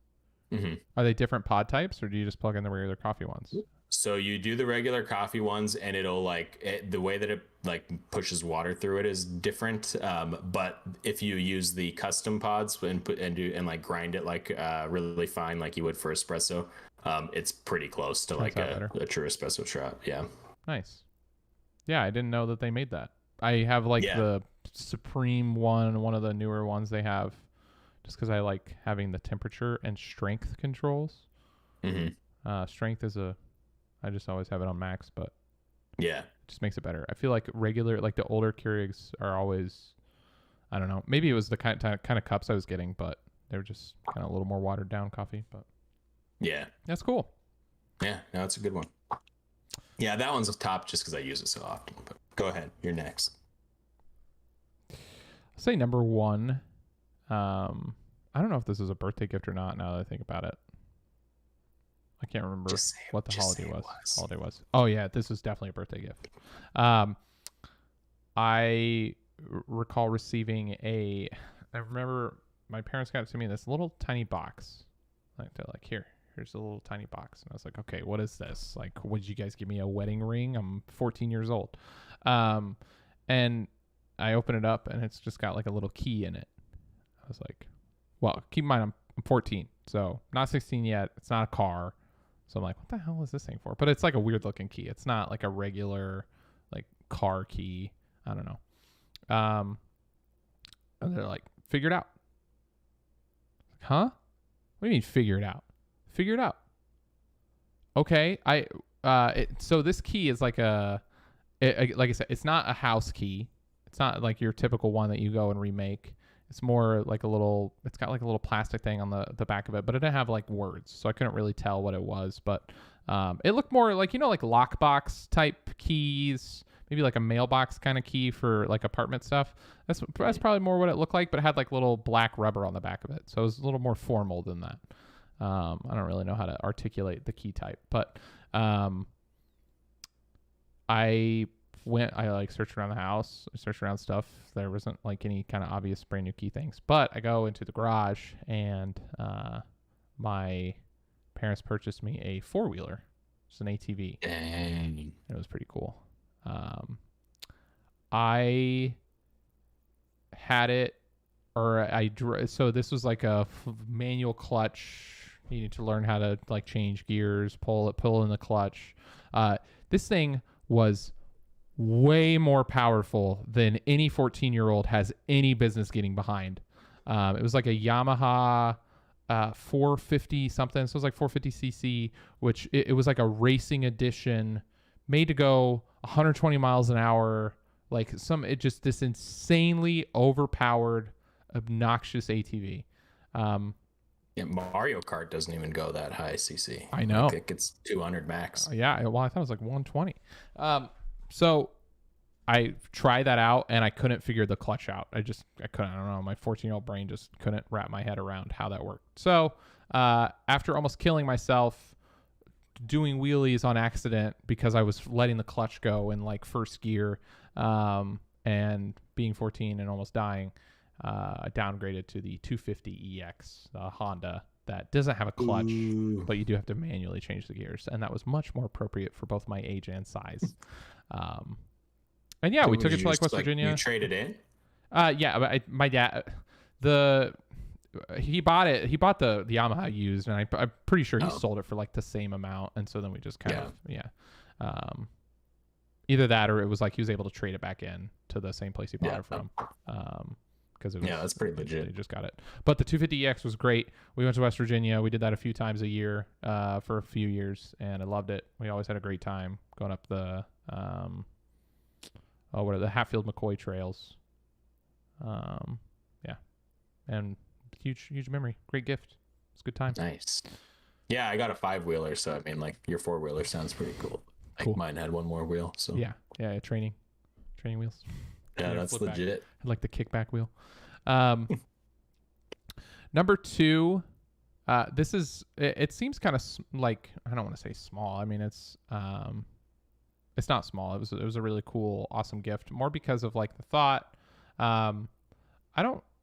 hmm Are they different pod types, or do you just plug in the regular coffee ones? So you do the regular coffee ones, and it'll the way that it like pushes water through it is different. But if you use the custom pods and put and do and like grind it like really fine, like you would for espresso, it's pretty close to Turns like out better. a true espresso shot. Yeah. Nice. Yeah, I didn't know that they made that. I have like Yeah. the Supreme one of the newer ones they have, just because I like having the temperature and strength controls. hmm Strength is I just always have it on max, but Yeah. it just makes it better. I feel like like the older Keurigs are always, I don't know, maybe it was the kind of cups I was getting, but they were just kind of a little more watered down coffee. But Yeah. that's cool. Yeah. No, it's a good one. Yeah, that one's top just because I use it so often. But go ahead. You're next. I'll say number one. I don't know if this is a birthday gift or not. Now that I think about it, I can't remember Just say what the just holiday say it was. Holiday was. Oh yeah, this was definitely a birthday gift. I recall receiving I remember my parents got it to me in this little tiny box. Like they're like, here's a little tiny box, and I was like, okay, what is this? Like, would you guys give me a wedding ring? I'm 14 years old, and I open it up, and it's just got like a little key in it. I was like, well, keep in mind I'm 14, so not 16 yet. It's not a car. So I'm like, what the hell is this thing for? But it's like a weird looking key. It's not like a regular like car key. I don't know. And they're like, figure it out. Huh? What do you mean figure it out? Figure it out. Okay. So this key is like like I said, it's not a house key. It's not like your typical one that you go and remake. It's more like it's got like a little plastic thing on the back of it, but it didn't have like words. So I couldn't really tell what it was, but it looked more like, like lockbox type keys, maybe like a mailbox kind of key for like apartment stuff. That's probably more what it looked like, but it had like little black rubber on the back of it. So it was a little more formal than that. I don't really know how to articulate the key type, but I like searched around the house, I searched around stuff. There wasn't like any kind of obvious brand new key things, but I go into the garage and my parents purchased me a 4-wheeler. It's an ATV. Dang. It was pretty cool. I had it, so this was like a manual clutch. You need to learn how to like change gears, pull in the clutch. This thing was way more powerful than any 14-year-old has any business getting behind. It was like a Yamaha 450 something. So it was like 450cc, which it was like a racing edition, made to go 120 miles an hour. Like this insanely overpowered, obnoxious ATV. Yeah, Mario Kart doesn't even go that high CC. I know. I think it's 200 max. Yeah, well, I thought it was like 120. So I tried that out and I couldn't figure the clutch out. I couldn't. I don't know. My 14-year-old brain just couldn't wrap my head around how that worked. So after almost killing myself doing wheelies on accident because I was letting the clutch go in like first gear and being 14 and almost dying, I downgraded to the 250EX, the Honda that doesn't have a clutch, but you do have to manually change the gears, and that was much more appropriate for both my age and size. And yeah, we took it to like West Virginia. You traded in? Yeah, but my dad, he bought it. He bought the Yamaha used, and I'm pretty sure he sold it for like the same amount. And so then we just kind of either that or it was like he was able to trade it back in to the same place he bought it from. Because that's pretty legit. They just got it. But the 250EX was great. We went to West Virginia. We did that a few times a year for a few years, and I loved it. We always had a great time going up the what are the Hatfield McCoy trails. Yeah, and huge memory. Great gift. It's a good time. Nice. Yeah, I got a 5-wheeler, so I mean, like your 4-wheeler sounds pretty cool. Like Cool. mine had one more wheel, so Yeah, training wheels. yeah, that's flip back. legit. I like the kickback wheel. Number 2, this is it seems kind of like, I don't want to say small. I mean, it's not small. It was a really cool, awesome gift. More because of like the thought.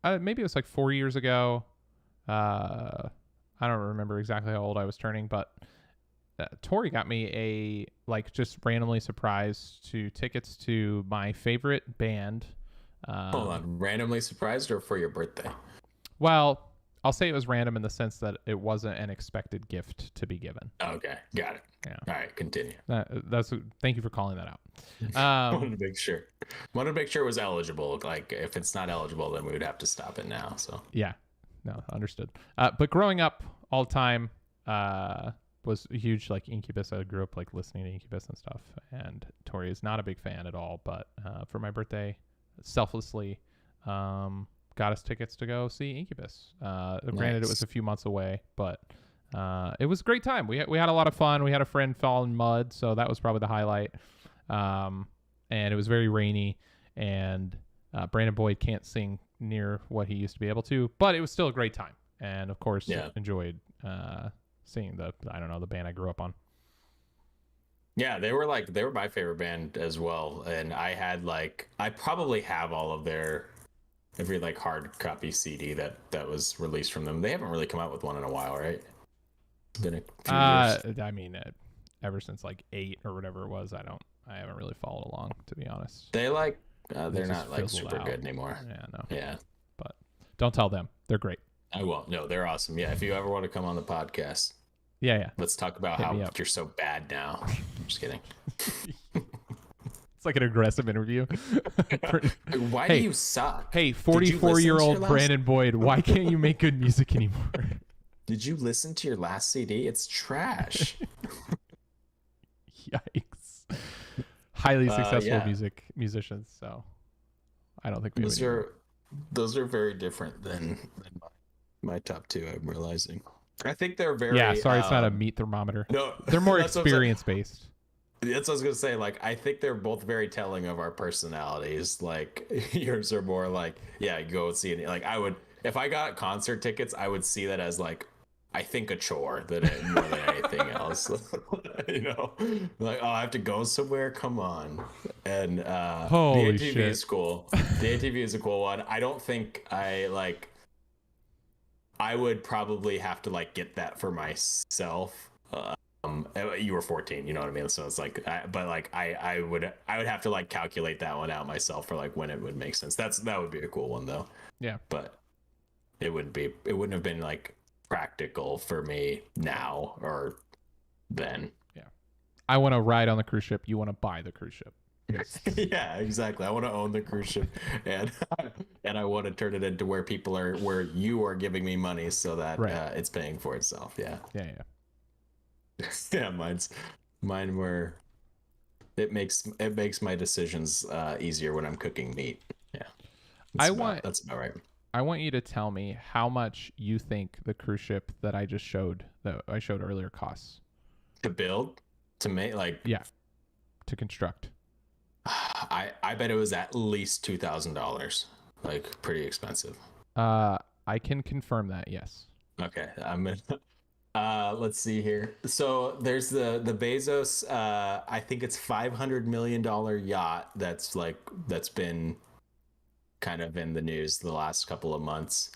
Maybe it was like 4 years ago. I don't remember exactly how old I was turning, but Tori got me a, like, just randomly surprised to tickets to my favorite band. Hold on, randomly surprised or for your birthday? Well, I'll say it was random in the sense that it wasn't an expected gift to be given. Okay, got it. Yeah. All right, continue. Thank you for calling that out. Wanted to make sure. Wanted to make sure it was eligible. Like, if it's not eligible, then we would have to stop it now. So Yeah. No, understood. But growing up all the time, was a huge, like, Incubus. I grew up like listening to Incubus and stuff. And Tori is not a big fan at all. But for my birthday, selflessly, got us tickets to go see Incubus. Granted, it was a few months away, but it was a great time. We had a lot of fun. We had a friend fall in mud, so that was probably the highlight. And it was very rainy, and Brandon Boyd can't sing near what he used to be able to, but it was still a great time. And of course, enjoyed seeing the band I grew up on. Yeah, they were my favorite band as well. And I probably have all of their every like hard copy CD that was released from them. They haven't really come out with one in a while, right? It's been a few years. I mean, ever since like 8 or whatever it was, I haven't really followed along, to be honest. They're not like super good anymore. Yeah, no. Yeah. But don't tell them. They're great. I won't. No, they're awesome. Yeah, if you ever want to come on the podcast. Yeah. Let's talk about how you're so bad now. I'm just kidding. It's like an aggressive interview. Why do you suck? Hey, 44-year-old Brandon Boyd, why can't you make good music anymore? Did you listen to your last CD? It's trash. Yikes. Highly successful musicians, so I don't think we those are very different than my top 2, I'm realizing. I think they're very it's not a meat thermometer. No, they're more experience based. That's what I was gonna say. Like, I think they're both very telling of our personalities. Like, yours are more like, yeah, go and see it. Like, if I got concert tickets, I would see that as like, I think a chore more than anything else. You know, like, oh, I have to go somewhere. Come on. And holy the ATV shit. is cool. The ATV is a cool one. I don't think I would probably have to like get that for myself. You were 14, you know what I mean? So it's like, I would have to like calculate that one out myself for like when it would make sense. That would be a cool one though. Yeah. But it wouldn't have been like practical for me now or then. Yeah. I want to ride on the cruise ship. You want to buy the cruise ship. Yeah, exactly. I want to own the cruise ship, and I want to turn it into where you are giving me money so that it's paying for itself. Yeah. Yeah, mine were. It makes my decisions easier when I'm cooking meat. Yeah, that's about right. I want you to tell me how much you think the cruise ship that I showed earlier costs to build, to make, like, to construct. I bet it was at least $2,000, like pretty expensive. I can confirm that. Yes. Okay, I'm gonna. Let's see here. So there's the Bezos. I think it's $500 million yacht that's been kind of in the news the last couple of months.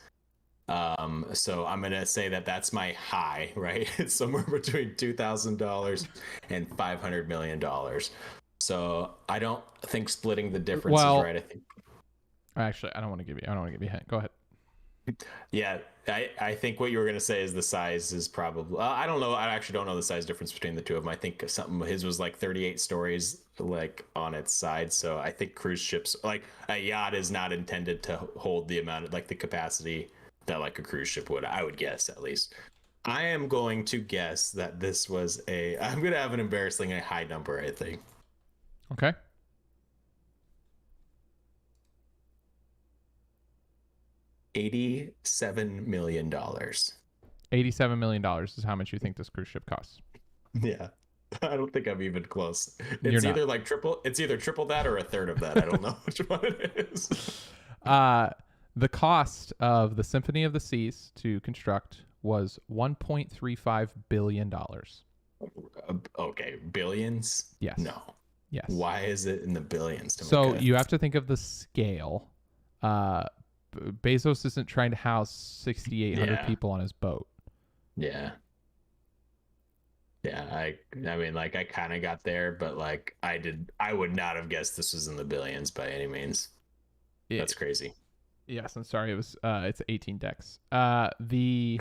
So I'm gonna say that's my high, right? It's somewhere between $2,000 and $500 million. So I don't think splitting the difference is right. I think. Actually, I don't want to give you a hint. Go ahead. Yeah, I think what you were going to say is the size is probably, I don't know. I actually don't know the size difference between the two of them. I think his was like 38 stories like on its side. So I think cruise ships, like a yacht, is not intended to hold the amount of like the capacity that like a cruise ship would, I would guess, at least. I am going to guess that this was I'm going to have an embarrassingly high number, I think. Okay. $87 million. $87 million is how much you think this cruise ship costs. Yeah. I don't think I'm even close. You're It's not. either like triple that or a third of that. I don't know which one it is. The cost of the Symphony of the Seas to construct was $1.35 billion. Okay, billions? Yes. No. Yes. Why is it in the billions? So you have to think of the scale. Bezos isn't trying to house 6,800 people on his boat. Yeah. Yeah, I mean, like, I kind of got there, but like, I would not have guessed this was in the billions by any means. That's crazy. Yes, I'm sorry. It was it's 18 decks. The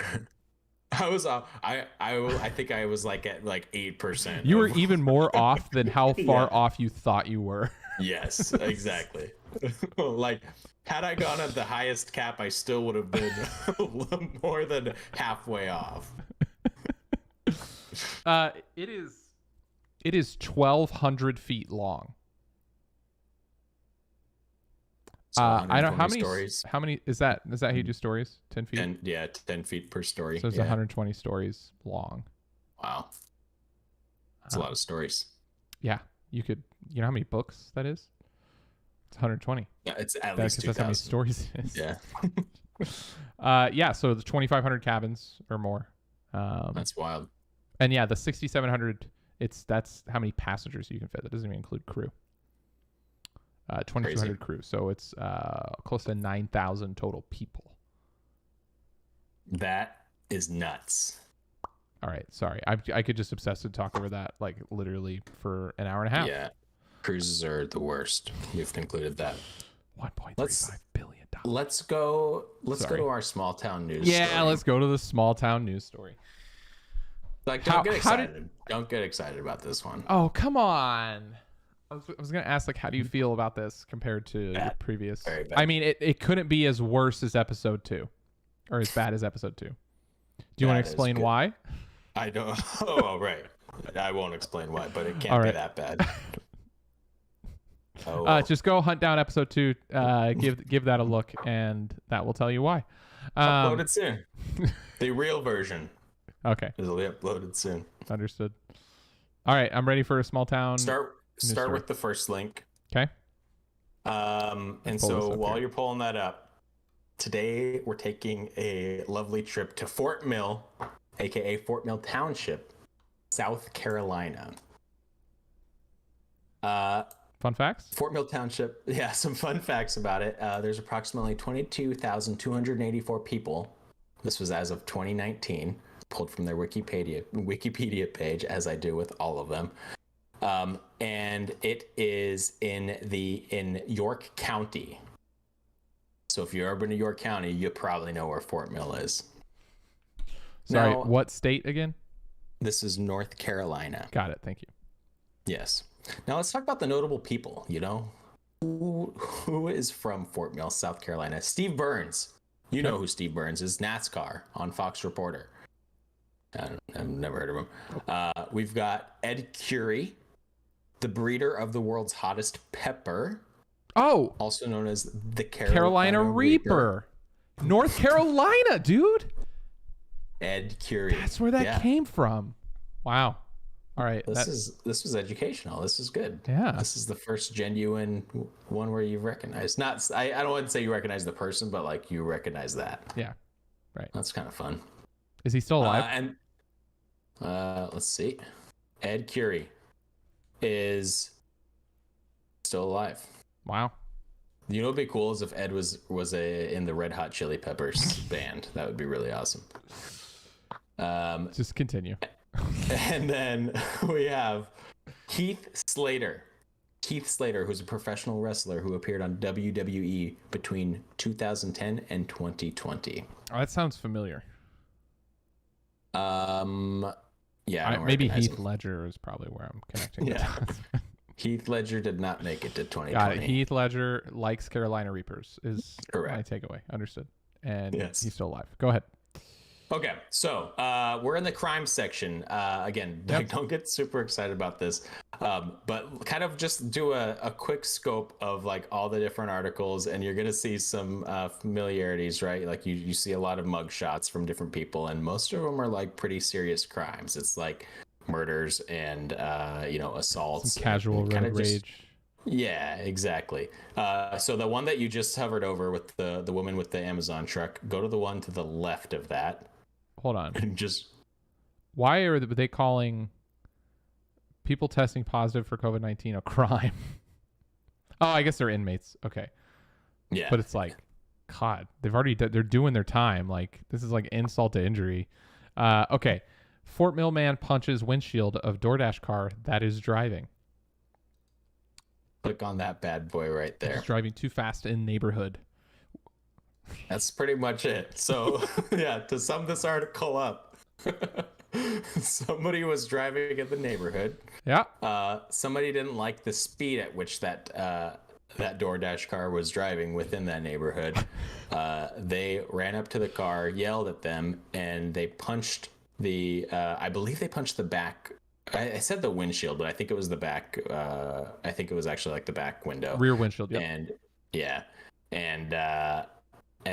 I was I think I was like at like 8%. You were even more off than how far off you thought you were. Yes, exactly. Like, had I gone at the highest cap, I still would have been more than halfway off. It is 1,200 feet long. So I don't how many stories. How many is that? Is that how you do stories? 10 feet. 10 feet per story. So it's 120 stories long. Wow, that's a lot of stories. Yeah, you could. You know how many books that is? It's 120. Yeah, it's at least 2,000. That's how many stories it is. Yeah. Yeah. So the 2,500 cabins or more. That's wild. And yeah, the 6,700. That's how many passengers you can fit. That doesn't even include crew. 2,200 crew, so it's close to 9,000 total people. That is nuts. All right, sorry, I could just obsessively talk over that like literally for an hour and a half. Yeah, cruises are the worst. We've concluded that. $1.35 billion. Let's go to our small town news. Yeah, story. let's go to the small town news story. Like, don't get excited. Don't get excited about this one. Oh, come on. I was going to ask, like, how do you feel about this compared to the previous? Very bad. I mean, it couldn't be as worse as episode 2 or as bad as episode 2. Do you want to explain why? I don't. Oh, right. I won't explain why, but it can't be that bad. Just go hunt down episode 2. Give that a look, and that will tell you why. Upload it soon. The real version. Okay. It'll be uploaded soon. Understood. All right, I'm ready for a small town. Start with the first link. Okay. And so while you're pulling that up, today we're taking a lovely trip to Fort Mill, aka Fort Mill Township, South Carolina. Fun facts? Fort Mill Township, yeah, some fun facts about it. There's approximately 22,284 people. This was as of 2019, pulled from their Wikipedia page, as I do with all of them. And it is in York County. So if you're ever in York County, you probably know where Fort Mill is. Sorry, now, what state again? This is North Carolina. Got it. Thank you. Yes. Now let's talk about the notable people, you know. Who is from Fort Mill, South Carolina? Steve Burns. You know who Steve Burns is. NASCAR on Fox Reporter. I've never heard of him. We've got Ed Curie, the breeder of the world's hottest pepper. Oh, also known as the Carolina Reaper. North Carolina, dude. Ed Curie. That's where that came from. Wow. All right. This was educational. This is good. Yeah. This is the first genuine one where you recognize. I don't want to say you recognize the person, but like you recognize that. Yeah. Right. That's kind of fun. Is he still alive? And let's see. Ed Curie is still alive. Wow. You know what'd be cool is if Ed was in the Red Hot Chili Peppers band. That would be really awesome. Just continue. And then we have Heath Slater. Keith Slater, who's a professional wrestler who appeared on WWE between 2010 and 2020. Oh, that sounds familiar. Yeah. Maybe Heath Ledger is probably where I'm connecting. Yeah. Heath Ledger did not make it to 2020. Got it. Heath Ledger likes Carolina Reapers is correct. My takeaway. Understood. And yes. He's still alive. Go ahead. Okay, so we're in the crime section. Again, don't get super excited about this. But kind of just do a quick scope of like all the different articles, and you're gonna see some familiarities, right? Like you see a lot of mug shots from different people, and most of them are like pretty serious crimes. It's like murders and assaults, Some casual kind road of just rage. yeah, exactly. So the one that you just hovered over with the woman with the Amazon truck, go to the one to the left of that, Hold on. and just Why are they calling people testing positive for COVID-19 a crime? Oh, I guess they're inmates. Okay. yeah. But it's like, God, they're doing their time. Like, this is like insult to injury. Okay. Fort Mill man punches windshield of DoorDash car that is driving. Click on that bad boy right there. It's driving too fast in neighborhood. That's pretty much it. So, yeah, to sum this article up, somebody was driving in the neighborhood. Yeah. Somebody didn't like the speed at which that DoorDash car was driving within that neighborhood. They ran up to the car, yelled at them, and they punched I believe they punched the back. I said the windshield, but I think it was the back. I think it was actually like the back window. Rear windshield. Yep. And yeah. And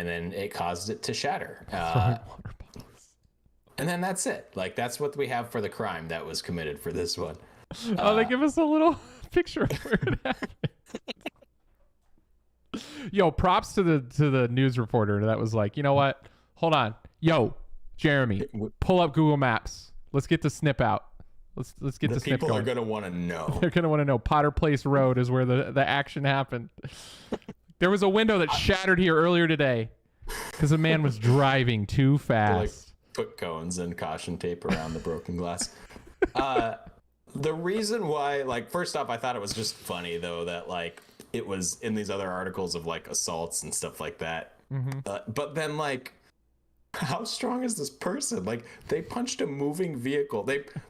then it caused it to shatter. And then that's it. Like, that's what we have for the crime that was committed for this one. They give us a little picture of where it happened. Yo, props to the news reporter that was like, you know what? Hold on. Yo, Jeremy, pull up Google Maps. Let's get the snip out. Let's get the snip people going. are gonna want to know. They're gonna want to know. Potter Place Road is where the action happened. There was a window that shattered here earlier today because a man was driving too fast. Like, put cones and caution tape around the broken glass. The reason why, like, first off, I thought it was just funny though that like it was in these other articles of like assaults and stuff like that. Mm-hmm. But then like, how strong is this person? Like, they punched a moving vehicle.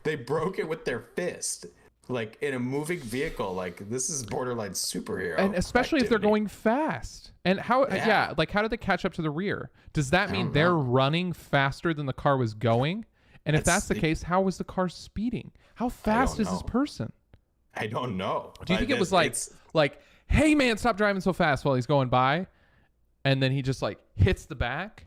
They broke it with their fist. Like, in a moving vehicle. Like, this is borderline superhero. And especially if they're activity. going fast. And how like how did they catch up to the rear? Does that mean they're running faster than the car was going? And if that's the case, how was the car speeding? How fast is this person? I don't know. Do you think it was like, hey man, stop driving so fast while he's going by? And then he just like hits the back?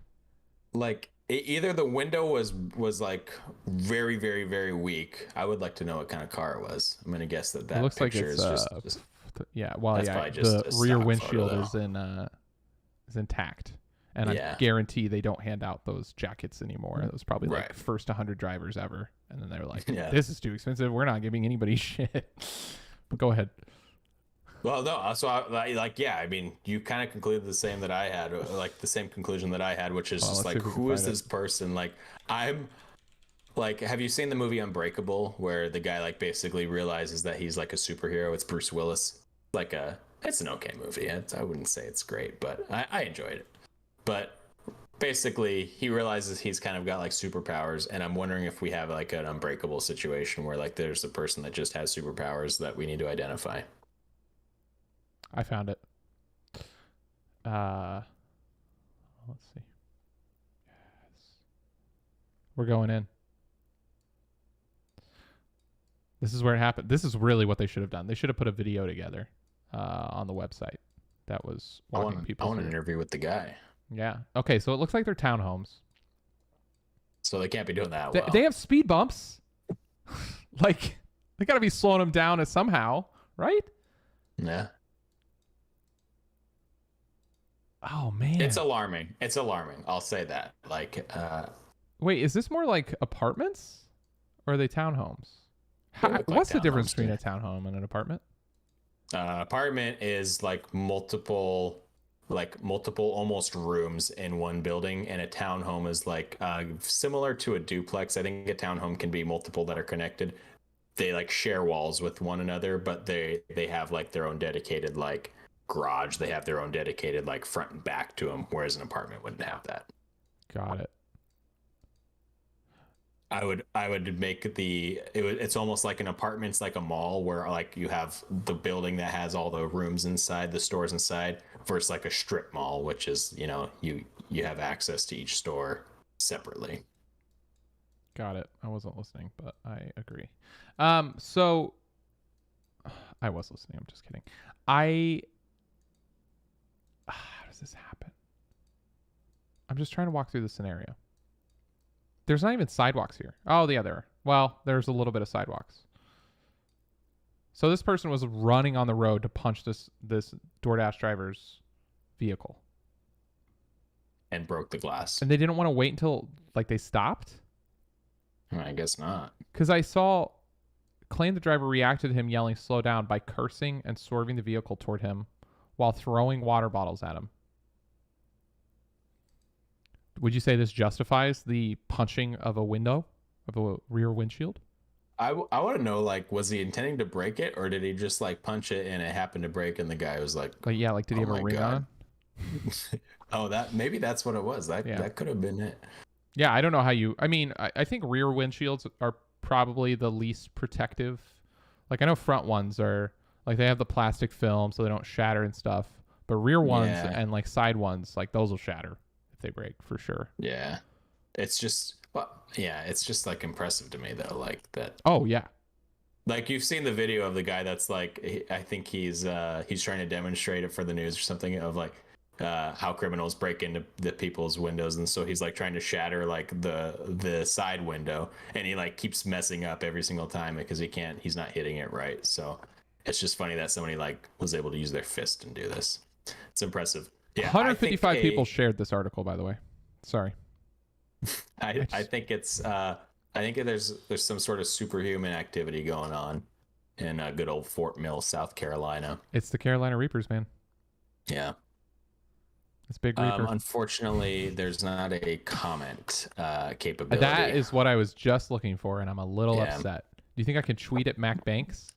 Like, either the window was like very, very, very weak. I would like to know what kind of car it was. I'm gonna guess that It looks like picture it's is just yeah. Well, that's yeah, probably just the a rear stock windshield photo, is intact, and I guarantee they don't hand out those jackets anymore. It was probably like first 100 drivers ever, and then they're like, "This is too expensive. We're not giving anybody shit." But go ahead. Well, no. So, I mean, you kind of concluded the same that I had, like the same conclusion that I had, which is just like, who is this person? Like, I'm like, have you seen the movie Unbreakable, where the guy like basically realizes that he's like a superhero? It's Bruce Willis. Like it's an okay movie. I wouldn't say it's great, but I enjoyed it. But basically, he realizes he's kind of got like superpowers, and I'm wondering if we have like an Unbreakable situation where like there's a person that just has superpowers that we need to identify. I found it. Let's see. Yes. We're going in. This is where it happened. This is really what they should have done. They should have put a video together on the website that was walking people. I want an interview with the guy. Yeah. Okay, so it looks like they're townhomes. So they can't be doing that well. They have speed bumps. Like, they got to be slowing them down somehow, right? Yeah. Oh man, it's alarming. It's alarming. I'll say that. Like, wait, is this more like apartments or are they townhomes? What's the difference between a townhome and an apartment? Apartment is like multiple almost rooms in one building, and a townhome is like similar to a duplex. I think a townhome can be multiple that are connected. They like share walls with one another, but they have like their own dedicated like garage. They have their own dedicated like front and back to them, whereas an apartment wouldn't have that. Got it. I would make it's almost like an apartment's like a mall where like you have the building that has all the rooms inside, the stores inside, versus like a strip mall, which is, you have access to each store separately. Got it. I wasn't listening, but I agree. So I was listening. I'm just kidding. How does this happen? I'm just trying to walk through the scenario. There's not even sidewalks here. Oh, yeah, there are. Well, there's a little bit of sidewalks. So this person was running on the road to punch this DoorDash driver's vehicle. And broke the glass. And they didn't want to wait until like they stopped? I guess not. Because claimed the driver reacted to him yelling slow down by cursing and swerving the vehicle toward him while throwing water bottles at him. Would you say this justifies the punching of a window, of a rear windshield? I want to know, like, was he intending to break it, or did he just like punch it and it happened to break and the guy was like, did he have a ring on? Oh, maybe that's what it was. That could have been it. Yeah, I don't know how I think rear windshields are probably the least protective. Like I know front ones are like they have the plastic film so they don't shatter and stuff, but rear ones and like side ones, like those will shatter if they break for sure. Yeah. It's just like impressive to me though, like that. Oh yeah. Like you've seen the video of the guy that's like, I think he's trying to demonstrate it for the news or something of like how criminals break into the people's windows, and so he's like trying to shatter like the side window, and he like keeps messing up every single time because he's not hitting it right. So it's just funny that somebody like was able to use their fist and do this. It's impressive. Yeah, 155 people shared this article, by the way. Sorry. I think there's some sort of superhuman activity going on in good old Fort Mill, South Carolina. It's the Carolina Reapers, man. Yeah. It's Big Reaper. Unfortunately, there's not a comment capability. That is what I was just looking for, and I'm a little upset. Do you think I can tweet at Mac Banks?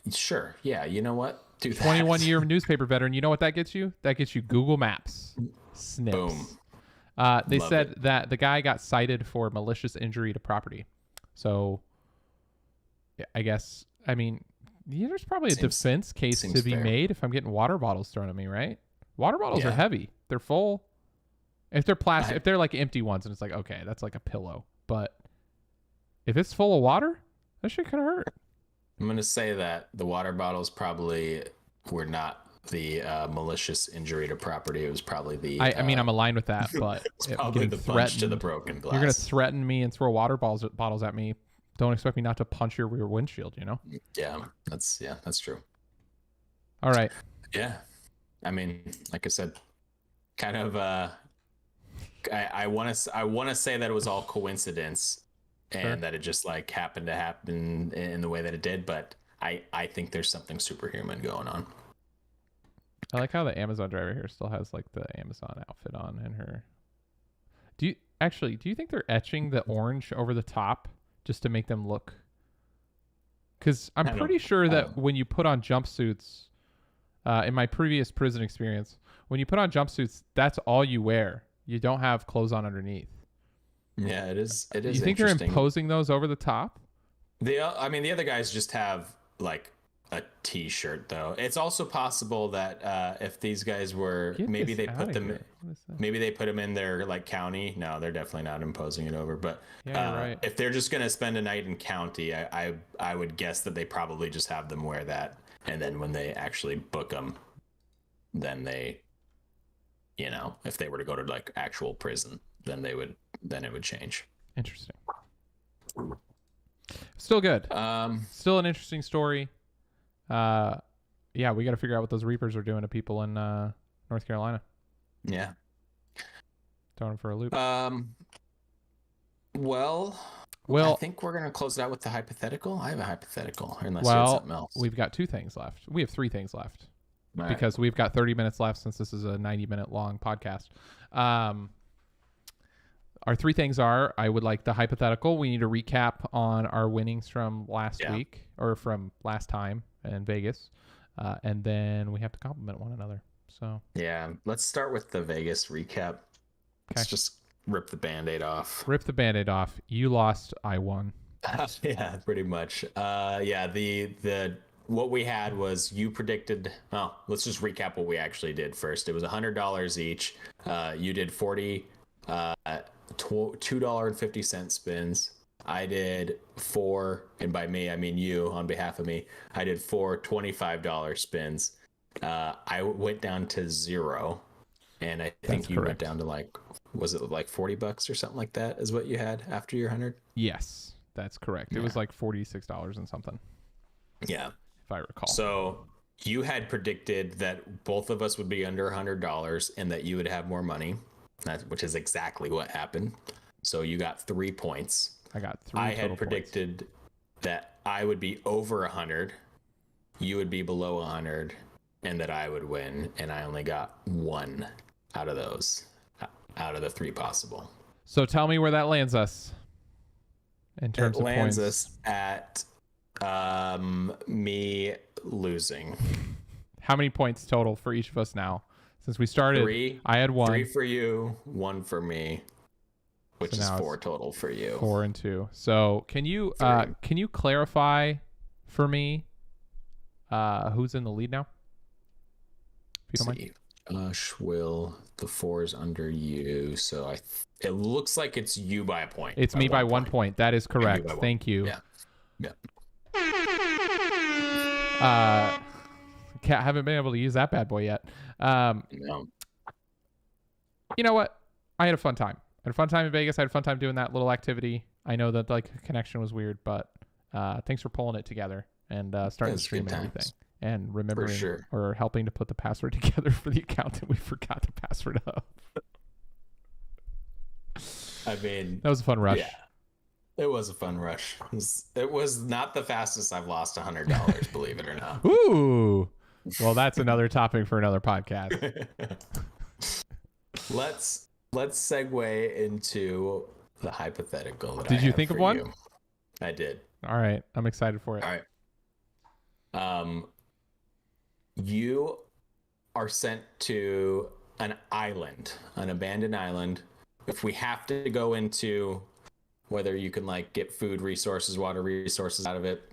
Sure. Yeah. You know what? Do that. 21-year newspaper veteran. You know what that gets you? That gets you Google Maps. Snips. Boom. They said that the guy got cited for malicious injury to property. So, I guess, there's probably a defense case to be made if I'm getting water bottles thrown at me, right? Water bottles are heavy. They're full. If they're plastic, if they're like empty ones, and it's like, okay, that's like a pillow. But if it's full of water, that shit could hurt. I'm going to say that the water bottles probably were not the malicious injury to property. It was probably the... I'm aligned with that, but... it's probably the punch to the broken glass. You're going to threaten me and throw water bottles at me. Don't expect me not to punch your rear windshield, you know? Yeah, that's true. All right. Yeah. Like I said, kind of... I want to say that it was all coincidence and that it just like happened to happen in the way that it did, but I think there's something superhuman going on. I like how the Amazon driver here still has like the Amazon outfit on in her. Do you think they're etching the orange over the top just to make them look? Because I'm pretty sure that when you put on jumpsuits, in my previous prison experience, when you put on jumpsuits, that's all you wear. You don't have clothes on underneath. Yeah, it is. It is. You think they're imposing those over the top? The other guys just have like a t-shirt though. It's also possible that if these guys were maybe they put them in their like county. No, they're definitely not imposing it over. But right. If they're just gonna spend a night in county, I would guess that they probably just have them wear that, and then when they actually book them, then they, if they were to go to like actual prison, then it would change. Interesting. Still good. Still an interesting story. We got to figure out what those Reapers are doing to people in North Carolina. Yeah. Throwing them for a loop. Well, I think we're going to close it out with the hypothetical. I have a hypothetical, unless you have something else. We've got 2 things left. We have 3 things left. All because we've got 30 minutes left since this is a 90-minute long podcast. Our 3 things are, I would like the hypothetical. We need to recap on our winnings from last week or from last time in Vegas. And then we have to compliment one another. So yeah, let's start with the Vegas recap. Let's just rip the Band-Aid off. Rip the Band-Aid off. You lost, I won. Yeah, pretty much. The what we had was you predicted. Oh, let's just recap what we actually did first. It was $100 each. You did 40 $2.50 spins. I did 4, and by me I mean you. On behalf of me, I did 4 $25 spins. I went down to 0, and I think you went correct. down to like, was it like $40 or something like that? Is what you had after your 100? Yes, that's correct. It was like $46 and something, Yeah. if I recall. So you had predicted that both of us would be under $100 and that you would have more money, which is exactly what happened. So you got 3 points. I got 3 I total had predicted that I would be over 100, you would be below 100, and that I would win. And I only got 1 out of those, out of the 3 possible. So tell me where that lands us in terms of lands points. us at me losing. How many points total for each of us now? Since we started, 3. I had 1. 3 for you, 1 for me, which So is now 4 it's total for you. 4 and 2. So can you clarify for me who's in the lead now? If you don't mind. Josh, Will, the 4 is under you, so it looks like it's you by a point. It's me by 1 point. That is correct. by 1. Thank you. Yeah. Haven't been able to use that bad boy yet. No. You know what? I had a fun time. I had a fun time in Vegas. I had a fun time doing that little activity. I know that like the connection was weird, but thanks for pulling it together and starting the stream and everything. And remembering or helping to put the password together for the account that we forgot the password of. I mean, that was a fun rush. Yeah, it was a fun rush. It was not the fastest I've lost $100, believe it or not. Ooh. Well, that's another topic for another podcast. Let's segue into the hypothetical. Did you think of one? You. I did. All right, I'm excited for it. All right. You are sent to an island, an abandoned island. If we have to go into whether you can like get food resources, water resources out of it,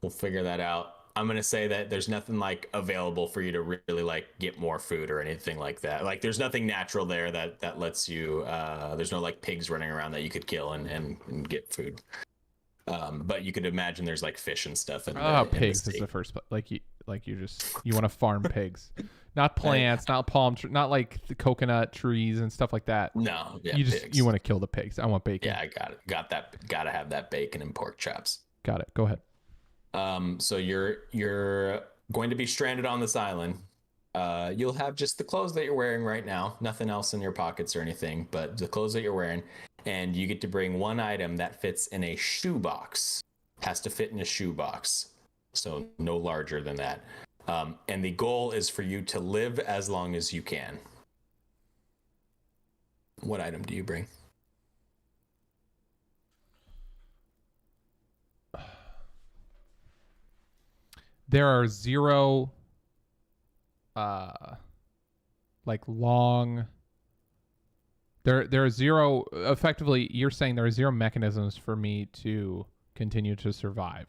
we'll figure that out. I'm going to say that there's nothing like available for you to really like get more food or anything like that. Like there's nothing natural there that lets you, there's no like pigs running around that you could kill and get food. But you could imagine there's like fish and stuff. Pigs is the first, you want to farm pigs, not plants, not palm trees, not like the coconut trees and stuff like that. No, yeah, you want to kill the pigs. I want bacon. Yeah, I got that. Got to have that bacon and pork chops. Got it. Go ahead. So you're going to be stranded on this island. You'll have just the clothes that you're wearing right now, nothing else in your pockets or anything, but the clothes that you're wearing, and you get to bring one item that fits in a shoebox. Has to fit in a shoebox, so no larger than that. And the goal is for you to live as long as you can. What item do you bring? There are 0 long there are 0 effectively you're saying there are 0 mechanisms for me to continue to survive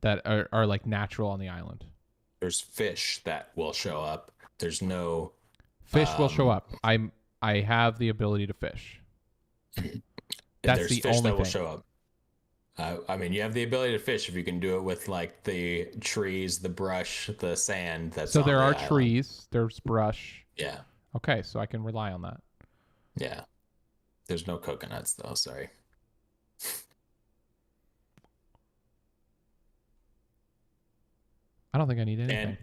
that are like natural on the island. There's fish that will show up. There's no fish will show up. I have the ability to fish. That's there's the fish only that will thing. show up. I mean, you have the ability to fish if you can do it with like the trees, the brush, the sand. So there are trees. There's brush. Yeah. Okay, so I can rely on that. Yeah. There's no coconuts though. Sorry. I don't think I need anything.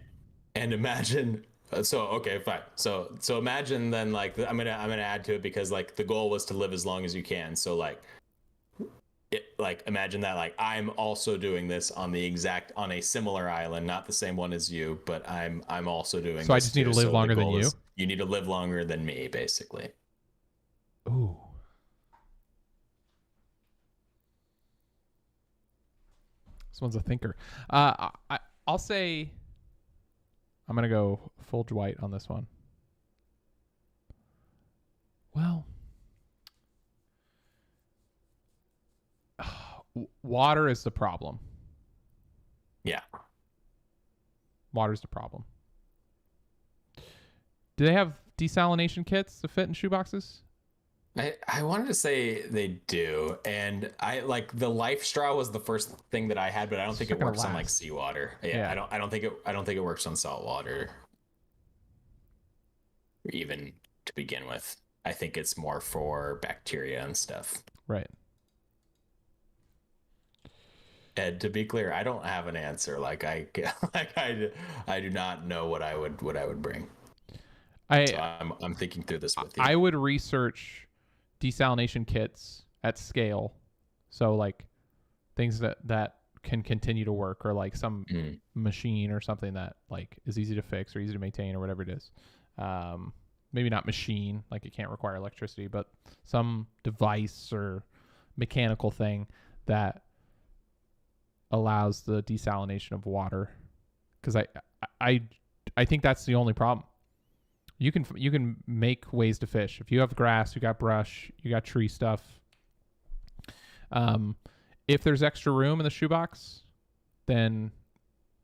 And imagine. So okay, fine. So imagine then like I'm gonna add to it because like the goal was to live as long as you can. So like. Imagine that like I'm also doing this on a similar island, not the same one as you, but I'm also doing this. So I just need to live longer than you? You need to live longer than me, basically. Ooh. This one's a thinker. I'll say I'm gonna go full Dwight on this one. Well, water is the problem. Yeah. Water's the problem. Do they have desalination kits to fit in shoeboxes? I wanted to say they do, and I like the life straw was the first thing that I had, but I don't It's think not it gonna works on like last. seawater. Yeah, Yeah. I don't think it works on salt water even to begin with. I think it's more for bacteria and stuff. Right. And to be clear, I don't have an answer. Like like I do not know what I would bring. I So I'm thinking through this with you. I would research desalination kits at scale. So like things that can continue to work, or like some Mm. machine or something that like is easy to fix or easy to maintain or whatever it is. Um, maybe not machine, like it can't require electricity, but some device or mechanical thing that allows the desalination of water. Because I I think that's the only problem. You can make ways to fish if you have grass, you got brush, you got tree stuff. Um, if there's extra room in the shoebox, then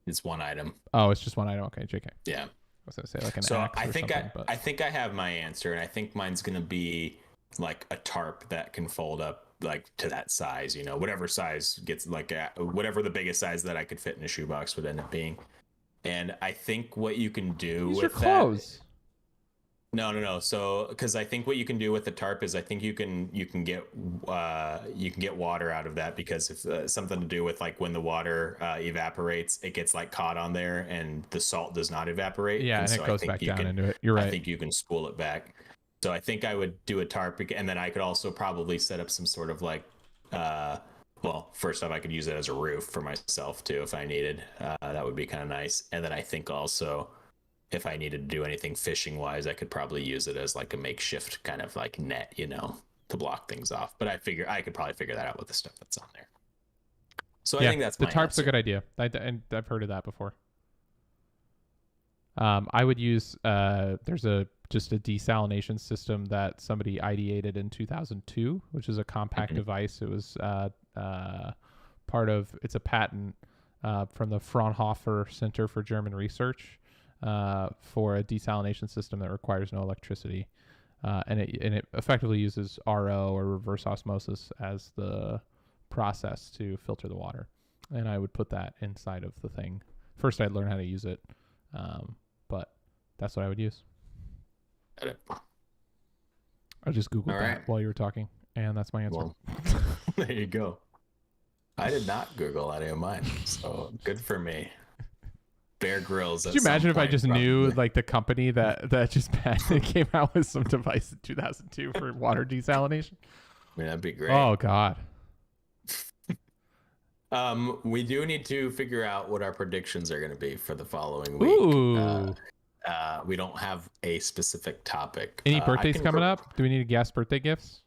It's one item. oh, it's just one item. Okay, JK. Yeah. I was gonna say like an So axe or something, but I think I have my answer, and I think mine's gonna be like a tarp that can fold up like to that size. You know, whatever size gets like whatever the biggest size that I could fit in a shoebox would end up being. And I think what you can do use your with that. clothes. No. So, because I think what you can do with the tarp is I think you can get water out of that, because if something to do with like when the water evaporates, it gets like caught on there, and the salt does not evaporate. Yeah, and so it goes back down into it. You're right. I think you can spool it back. So I think I would do a tarp, and then I could also probably set up some sort of like, well, first off, I could use it as a roof for myself too if I needed. That would be kind of nice. And then I think also, if I needed to do anything fishing wise, I could probably use it as like a makeshift kind of like net, you know, to block things off. But I figure I could probably figure that out with the stuff that's on there. So I Yeah, think that's the my tarp's answer. a good idea. And I've heard of that before. I would use there's a just a desalination system that somebody ideated in 2002, which is a compact Mhm. device. It was part of it's a patent from the Fraunhofer Center for German Research for a desalination system that requires no electricity, and it effectively uses RO or reverse osmosis as the process to filter the water. And I would put that inside of the thing. First, I'd learn how to use it, but that's what I would use. Got it. I just googled All that right. while you were talking, and that's my answer. Well, there you go. I did not Google any of mine, so good for me. Bear Grylls. Could you imagine if I just knew like the company that just came out with some device in 2002 for water desalination? I mean, that'd be great. Oh God. We do need to figure out what our predictions are going to be for the following week. Ooh. We don't have a specific topic. Any I birthdays can coming up? Do we need to guess birthday gifts?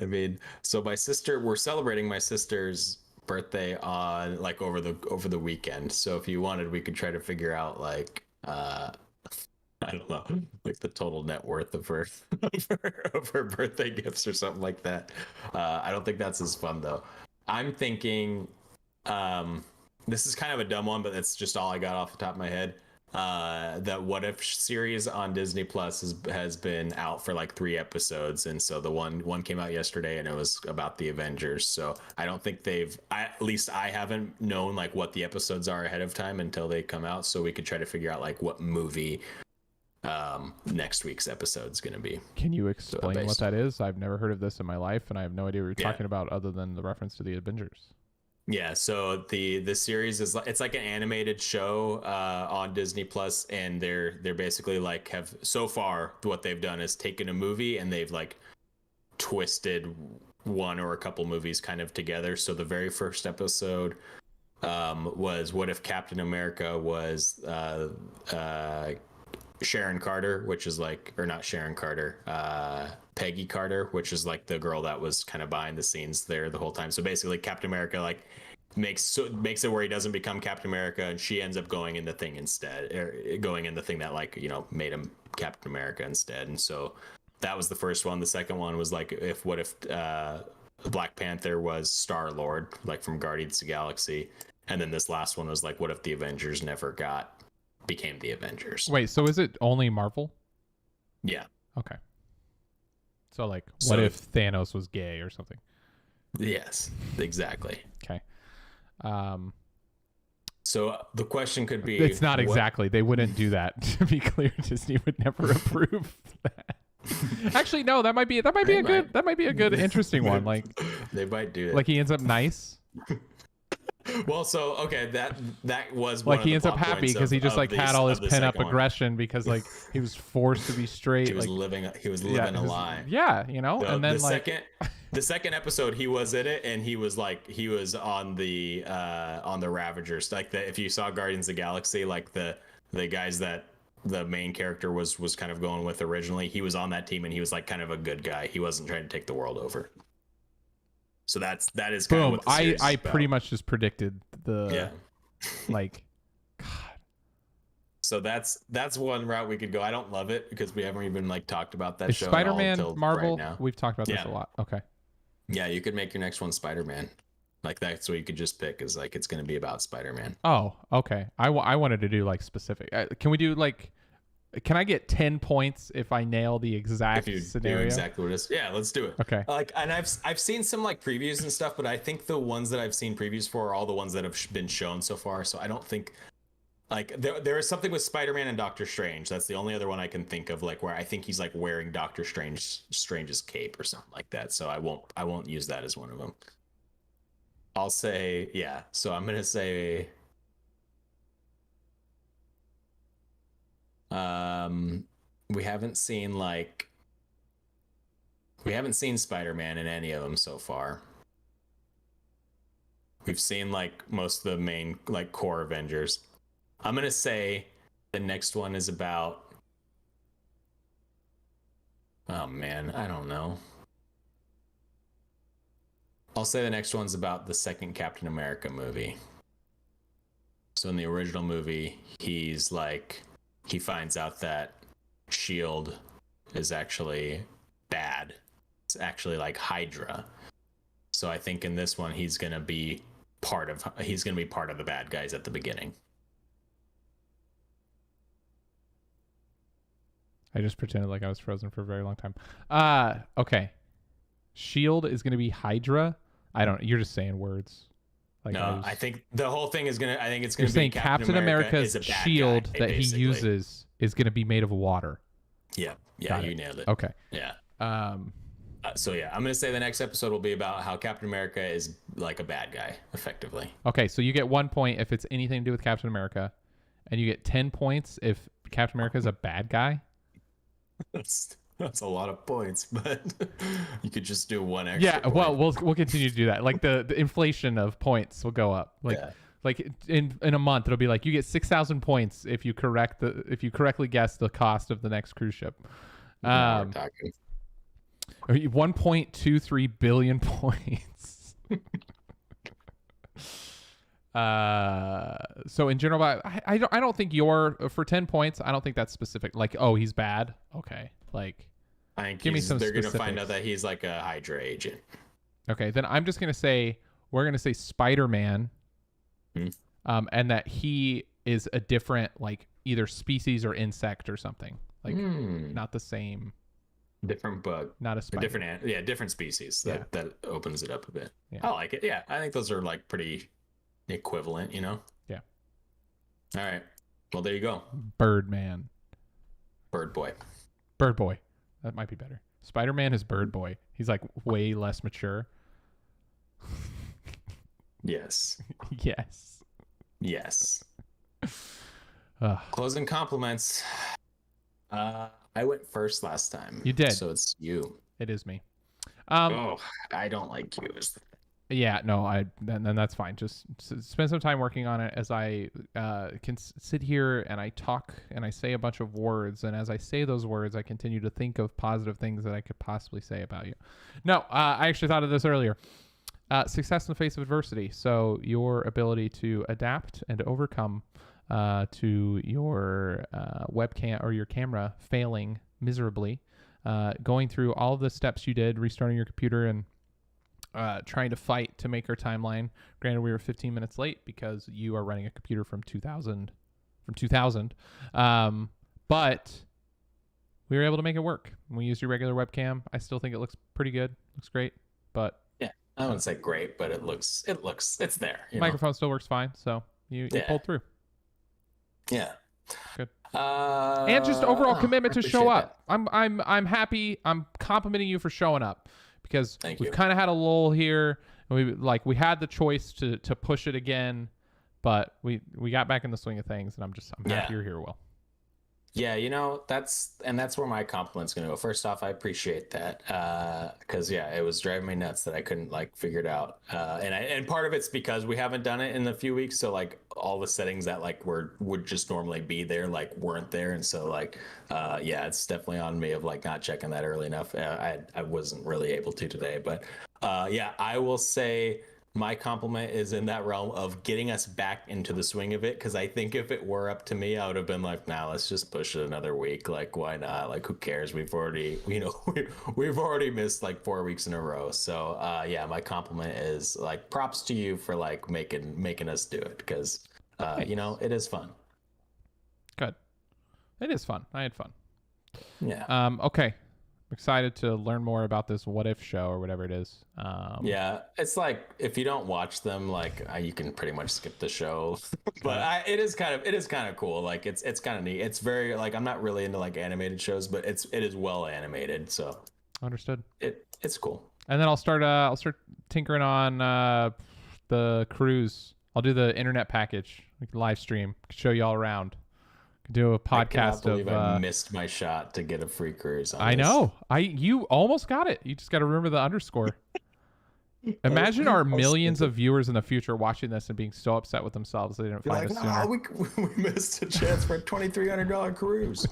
I mean, so we're celebrating my sister's birthday on like over the weekend. So if you wanted, we could try to figure out like I don't know, like the total net worth of her of her birthday gifts or something like that. I don't think that's as fun though. I'm thinking, this is kind of a dumb one, but it's just all I got off the top of my head. That What If series on Disney Plus has been out for like 3 episodes, and so the one came out yesterday, and it was about the Avengers. So I don't think at least I haven't known like what the episodes are ahead of time until they come out, so we could try to figure out like what movie next week's episode is going to be. Can you explain what based- that is? I've never heard of this in my life, and I have no idea what you're Yeah. talking about other than the reference to the Avengers. Yeah, so the series is it's like an animated show on Disney Plus, and they're basically like have so far what they've done is taken a movie and they've like twisted one or a couple movies kind of together. So the very first episode was what if Captain America was Sharon Carter, which is like, or not Sharon Carter, Peggy Carter, which is like the girl that was kind of behind the scenes there the whole time. So basically, Captain America like makes it where he doesn't become Captain America, and she ends up going in the thing instead, or going in the thing that like made him Captain America instead. And so that was the first one. The second one was like what if Black Panther was Star-Lord, like from Guardians of the Galaxy. And then this last one was like, what if the Avengers never became the Avengers? Wait, so is it only Marvel? Yeah. Okay. So like, what So if Thanos was gay or something? Yes, exactly. Okay. So the question could be, It's not exactly. They wouldn't do that. To be clear, Disney would never approve that. Actually, no. That might be a good interesting one. Like they might do it. Like he ends up nice. Well, so okay, that was Like one he of ends the up plot happy points because he just of like these- had all his of the pent up second one. aggression because like he was forced to be straight. He was like living a it was- lie. Yeah, you know. So and then the like second episode, he was in it, and he was on the Ravagers. Like if you saw Guardians of the Galaxy, like the guys that the main character was kind of going with originally, he was on that team, and he was like kind of a good guy. He wasn't trying to take the world over. So that is kind of boom. what the series is I about. pretty much just predicted the Yeah. like. God. So that's one route we could go. I don't love it because we haven't even like talked about that Is show. Spider-Man until Marvel? Right now. We've talked about this Yeah. a lot. Okay. Yeah, you could make your next one Spider-Man. Like that's what you could just pick is like it's going to be about Spider-Man. Oh, okay. I wanted to do like specific. Can we do like? Can I get 10 points if I nail the exact If you scenario? do exactly what it is, yeah, let's do it. Okay. Like, and I've seen some like previews and stuff, but I think the ones that I've seen previews for are all the ones that have been shown so far. So I don't think like there is something with Spider-Man and Doctor Strange. That's the only other one I can think of, like where I think he's like wearing Doctor Strange's cape or something like that. So I won't use that as one of them. I'll say yeah. So I'm gonna say. We haven't seen Spider-Man in any of them so far. We've seen like most of the main like core Avengers. I'm gonna say the next one is about. Oh man, I don't know. I'll say the next one's about the second Captain America movie. So in the original movie, he finds out that SHIELD is actually bad. It's actually like Hydra. So I think in this one he's gonna be part of the bad guys at the beginning. I just pretended like I was frozen for a very long time. Okay. SHIELD is going to be Hydra. You're just saying words. Like I think the whole thing is gonna. I think it's You're gonna saying be Captain America's is a bad shield guy, that he basically. uses is going to be made of water. Yeah, Got you it. nailed it. Okay. Yeah. So I'm gonna say the next episode will be about how Captain America is like a bad guy, effectively. Okay, so you get 1 point if it's anything to do with Captain America, and you get 10 points if Captain America is a bad guy. That's a lot of points, but you could just do one extra. Yeah, point. well, we'll continue to do that. Like the inflation of points will go up. Like in a month, it'll be like you get 6,000 points if you correctly guess the cost of the next cruise ship. Now we're talking. 1.23 billion points. So in general, I don't think for 10 points. I don't think that's specific. Like, oh, he's bad. Okay, like. I think Give me some they're specifics. gonna find out that he's like a Hydra agent. Okay, then I'm just gonna say we're gonna say Spider-Man, and that he is a different like either species or insect or something like not the same, different bug, not a spider. different species. That opens it up a bit. Yeah. I like it. Yeah, I think those are like pretty equivalent. You know. Yeah. All right. Well, there you go. Birdman. Bird Boy. Bird Boy. That might be better. Spider-Man is Bird Boy. He's like way less mature. Yes. Yes. Yes. Ugh. Closing compliments. I went first last time. You did. So it's you. It is me. I don't like you. Yeah, no, then that's fine. Just spend some time working on it as I can sit here and I talk and I say a bunch of words. And as I say those words, I continue to think of positive things that I could possibly say about you. No, I actually thought of this earlier. Success in the face of adversity. So your ability to adapt and overcome to your webcam or your camera failing miserably, going through all of the steps you did, restarting your computer and trying to fight to make our timeline. Granted, we were 15 minutes late because you are running a computer from 2000. But we were able to make it work. We used your regular webcam. I still think it looks pretty good. Looks great, but Yeah, I wouldn't say great, but it's there. Microphone still works fine. So you pulled through. Yeah. Good. And just overall commitment to show up. That. I'm happy. I'm complimenting you for showing up because we've kind of had a lull here. And we had the choice to push it again, but we got back in the swing of things, and I'm happy you're here, Will. Yeah, that's where my compliment's gonna go. First off, I appreciate that because it was driving me nuts that I couldn't figure it out, and part of it's because we haven't done it in a few weeks, so all the settings that would just normally be there weren't there, and so it's definitely on me of not checking that early enough. I wasn't really able to today, but I will say. My compliment is in that realm of getting us back into the swing of it. Because I think if it were up to me, I would have been nah, let's just push it another week. Why not? Who cares? We've already, we've already missed 4 weeks in a row. So, my compliment is props to you for making us do it. Because, it is fun. Good. It is fun. I had fun. Yeah. Okay. Excited to learn more about this What If show or whatever it is. It's if you don't watch them, you can pretty much skip the show. But it is kind of cool. It's kind of neat. It's very I'm not really into animated shows, but it is well animated. So understood. It's cool. And then I'll start tinkering on the cruise. I'll do the internet package, live stream, show you all around. Do a podcast I missed my shot to get a free cruise. I know. You almost got it. You just got to remember the underscore. Imagine our millions of viewers in the future watching this and being so upset with themselves they didn't find us sooner. We missed a chance for a $2,300 cruise.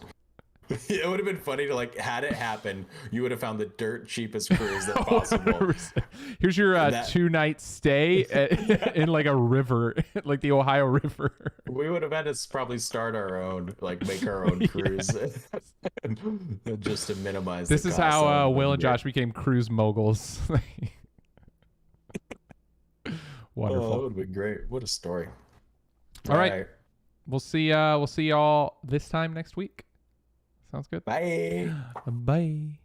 It would have been funny to had it happen. You would have found the dirt cheapest cruise that possible. Here's your 2-night stay in a river, the Ohio River. We would have had to probably start our own, make our own cruise, just to minimize. This is how Will and Josh became cruise moguls. Wonderful. Oh, that would have been great. What a story. All right. We'll see y'all this time next week. Sounds good. Bye. Bye.